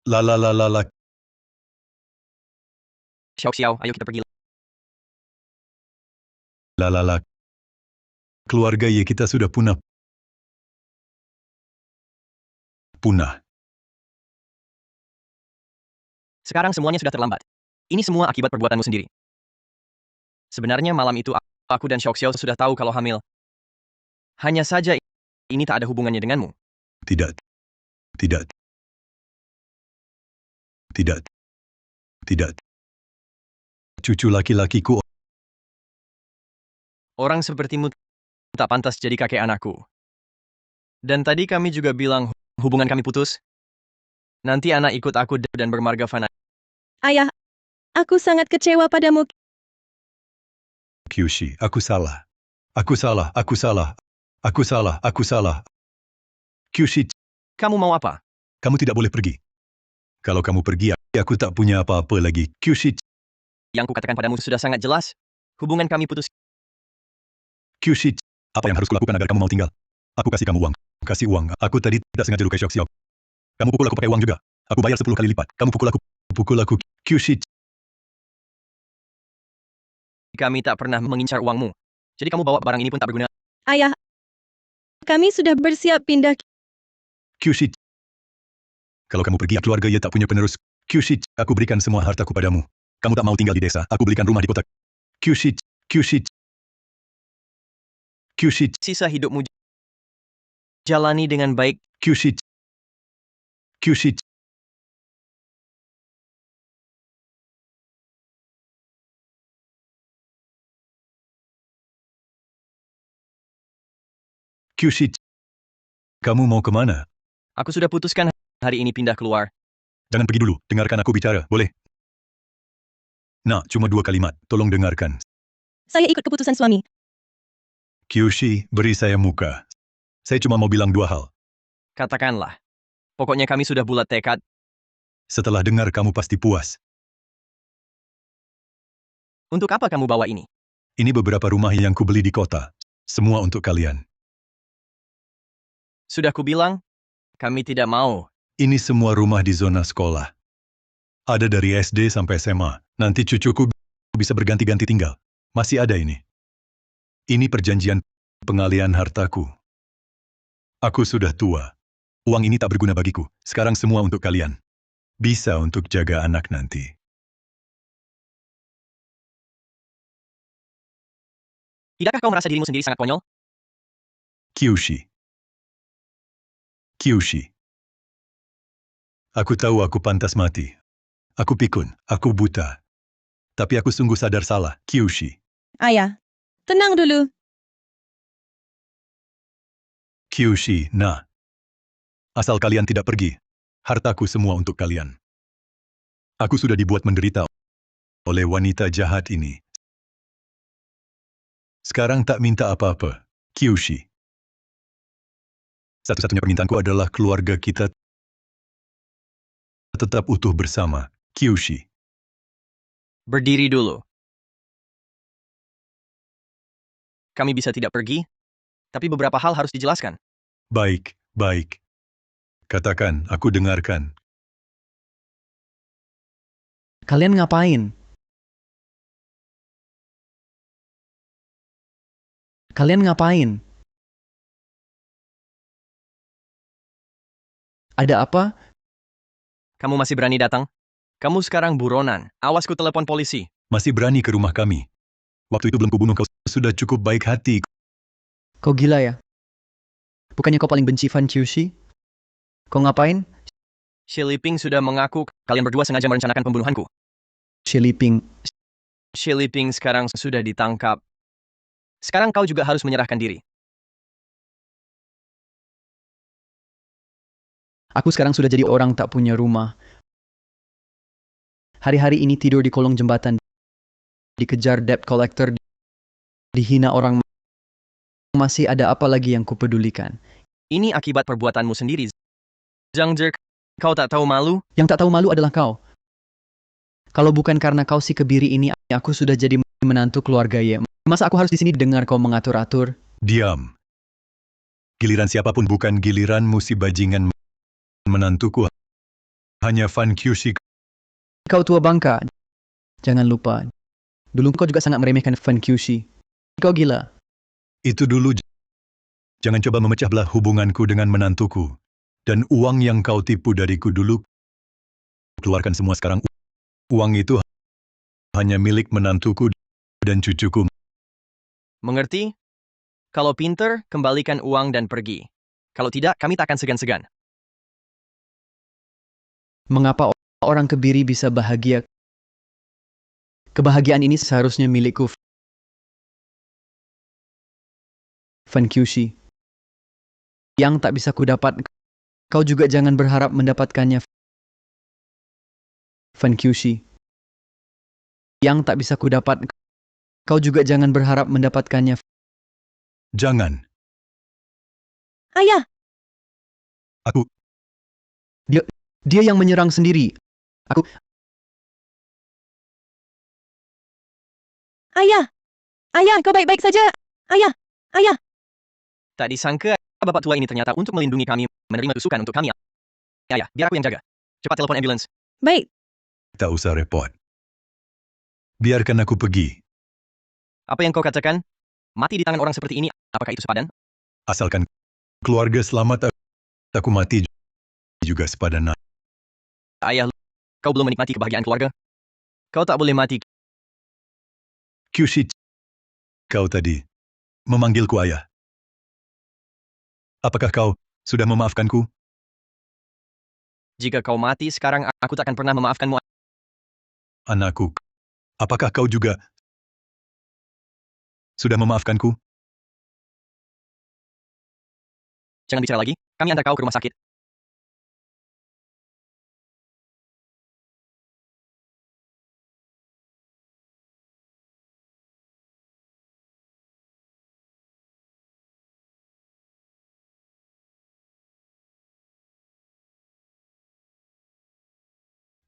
Lalalala. Xiao, ayo kita pergi. Lalala. Keluarga Ye kita sudah punah. Punah. Sekarang semuanya sudah terlambat. Ini semua akibat perbuatanmu sendiri. Sebenarnya malam itu aku dan Xiao sudah tahu kalau hamil. Hanya saja ini tak ada hubungannya denganmu. Tidak. Tidak. Tidak. Tidak. Cucu laki-lakiku. Orang sepertimu tak pantas jadi kakek anakku. Dan tadi kami juga bilang hubungan kami putus. Nanti anak ikut aku dan bermarga Fana. Ayah, aku sangat kecewa padamu. Kyushi, aku salah. Aku salah, aku salah. Aku salah, aku salah. Kyushi, Kamu mau apa? kamu tidak boleh pergi. Kalau kamu pergi, aku tak punya apa-apa lagi. Kyushi, Yang kukatakan padamu sudah sangat jelas. Hubungan kami putus. Kyushi, apa yang harus kulakukan agar kamu mau tinggal? Aku kasih kamu uang. Kasih uang. Aku tadi tidak sengaja lukai Xiao. Kamu pukul aku pakai uang juga. Aku bayar 10 kali lipat. Kamu pukul aku. Pukul aku. Kyushi, Kami tak pernah mengincar uangmu. Jadi kamu bawa barang ini pun tak berguna. Ayah, kami sudah bersiap pindah. Kyushi. Kalau kamu pergi, keluarga Ye tak punya penerus. Kyushi, aku berikan semua hartaku padamu. Kamu tak mau tinggal di desa. Aku belikan rumah di kota. Kyushi, Kyushi. Kyushi, Sisa hidupmu jalani dengan baik. Kyushi. Kyushi. Kyushi. Kamu mau kemana? Aku sudah putuskan hari ini pindah keluar. Jangan pergi dulu. Dengarkan aku bicara, boleh? Nah, cuma 2 kalimat. Tolong dengarkan. Saya ikut keputusan suami. Kyushi, beri saya muka. Saya cuma mau bilang 2 hal. Katakanlah. Pokoknya kami sudah bulat tekad. Setelah dengar kamu pasti puas. Untuk apa kamu bawa ini? Ini beberapa rumah yang kubeli di kota. Semua untuk kalian. Sudah kubilang, kami tidak mau. Ini semua rumah di zona sekolah. Ada dari SD sampai SMA. Nanti cucuku bisa berganti-ganti tinggal. Masih ada ini. Ini perjanjian pengalihan hartaku. Aku sudah tua. Uang ini tak berguna bagiku. Sekarang semua untuk kalian. Bisa untuk jaga anak nanti. Tidakkah kau merasa dirimu sendiri sangat konyol? Kyushi. Kyushi. Aku tahu aku pantas mati. Aku pikun, aku buta. Tapi aku sungguh sadar salah, Kyushi. Ayah, tenang dulu. Kyushi, nah. Asal kalian tidak pergi, hartaku semua untuk kalian. Aku sudah dibuat menderita oleh wanita jahat ini. Sekarang tak minta apa-apa, Kyushi. Satu-satunya permintaanku adalah keluarga kita tetap utuh bersama, Kyushi. Berdiri dulu. Kami bisa tidak pergi, tapi beberapa hal harus dijelaskan. Baik, baik. Katakan, aku dengarkan. Kalian ngapain? Kalian ngapain? Ada apa? Kamu masih berani datang? Kamu sekarang buronan. Awas ku telepon polisi. Masih berani ke rumah kami. Waktu itu belum kubunuh kau, sudah cukup baik hati. Kau gila ya? Bukannya kau paling benci Fan Qiushi? Kau ngapain? Xie Liping sudah mengaku kalian berdua sengaja merencanakan pembunuhanku. Xie Liping. Xie Liping sekarang sudah ditangkap. Sekarang kau juga harus menyerahkan diri. Aku sekarang sudah jadi orang tak punya rumah. Hari-hari ini tidur di kolong jembatan. Dikejar debt collector. Dihina orang. Masih ada apa lagi yang kupedulikan? Ini akibat perbuatanmu sendiri. Zhang Zhe, kau tak tahu malu? Yang tak tahu malu adalah kau. Kalau bukan karena kau si kebiri ini, aku sudah jadi menantu keluarga Ye. Masa aku harus di sini dengar kau mengatur-atur? Diam. Giliran siapapun bukan giliranmu si bajingan menantuku. Hanya Fan Qiushi. Kau tua bangka. Jangan lupa. Dulu kau juga sangat meremehkan Fan Qiushi. Kau gila. Itu dulu. Jangan coba memecah belah hubunganku dengan menantuku. Dan uang yang kau tipu dariku dulu, keluarkan semua sekarang. Uang itu hanya milik menantuku dan cucuku. Mengerti? Kalau pinter, kembalikan uang dan pergi. Kalau tidak, kami tak akan segan-segan. Mengapa orang kebiri bisa bahagia? Kebahagiaan ini seharusnya milikku. Fan Qiushi. Yang tak bisa kudapat, kau juga jangan berharap mendapatkannya. Fan Qiushi. Yang tak bisa kudapat, kau juga jangan berharap mendapatkannya. Jangan. Ayah, Aku, Dia yang menyerang sendiri. ayah, ayah, kau baik-baik saja. Ayah, ayah. Tak disangka, bapak tua ini ternyata untuk melindungi kami, menerima tusukan untuk kami. Ya, biar aku yang jaga. Cepat telepon ambulans. Baik, tak usah repot. Biarkan aku pergi. Apa yang kau katakan? Mati di tangan orang seperti ini, apakah itu sepadan? Asalkan keluarga selamat, aku mati juga sepadan. Ayah, kau belum menikmati kebahagiaan keluarga? Kau tak boleh mati. Qiushi, kau tadi memanggilku ayah. Apakah kau sudah memaafkanku? Jika kau mati sekarang, aku tak akan pernah memaafkanmu. Anakku, apakah kau juga sudah memaafkanku? Jangan bicara lagi, kami antar kau ke rumah sakit.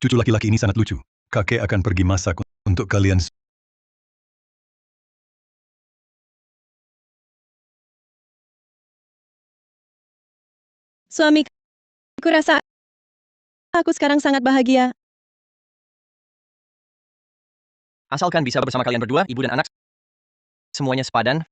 Cucu laki-laki ini sangat lucu. Kakek akan pergi masak untuk kalian. suami, aku rasa aku sekarang sangat bahagia. Asalkan bisa bersama kalian berdua, ibu dan anak. Semuanya sepadan.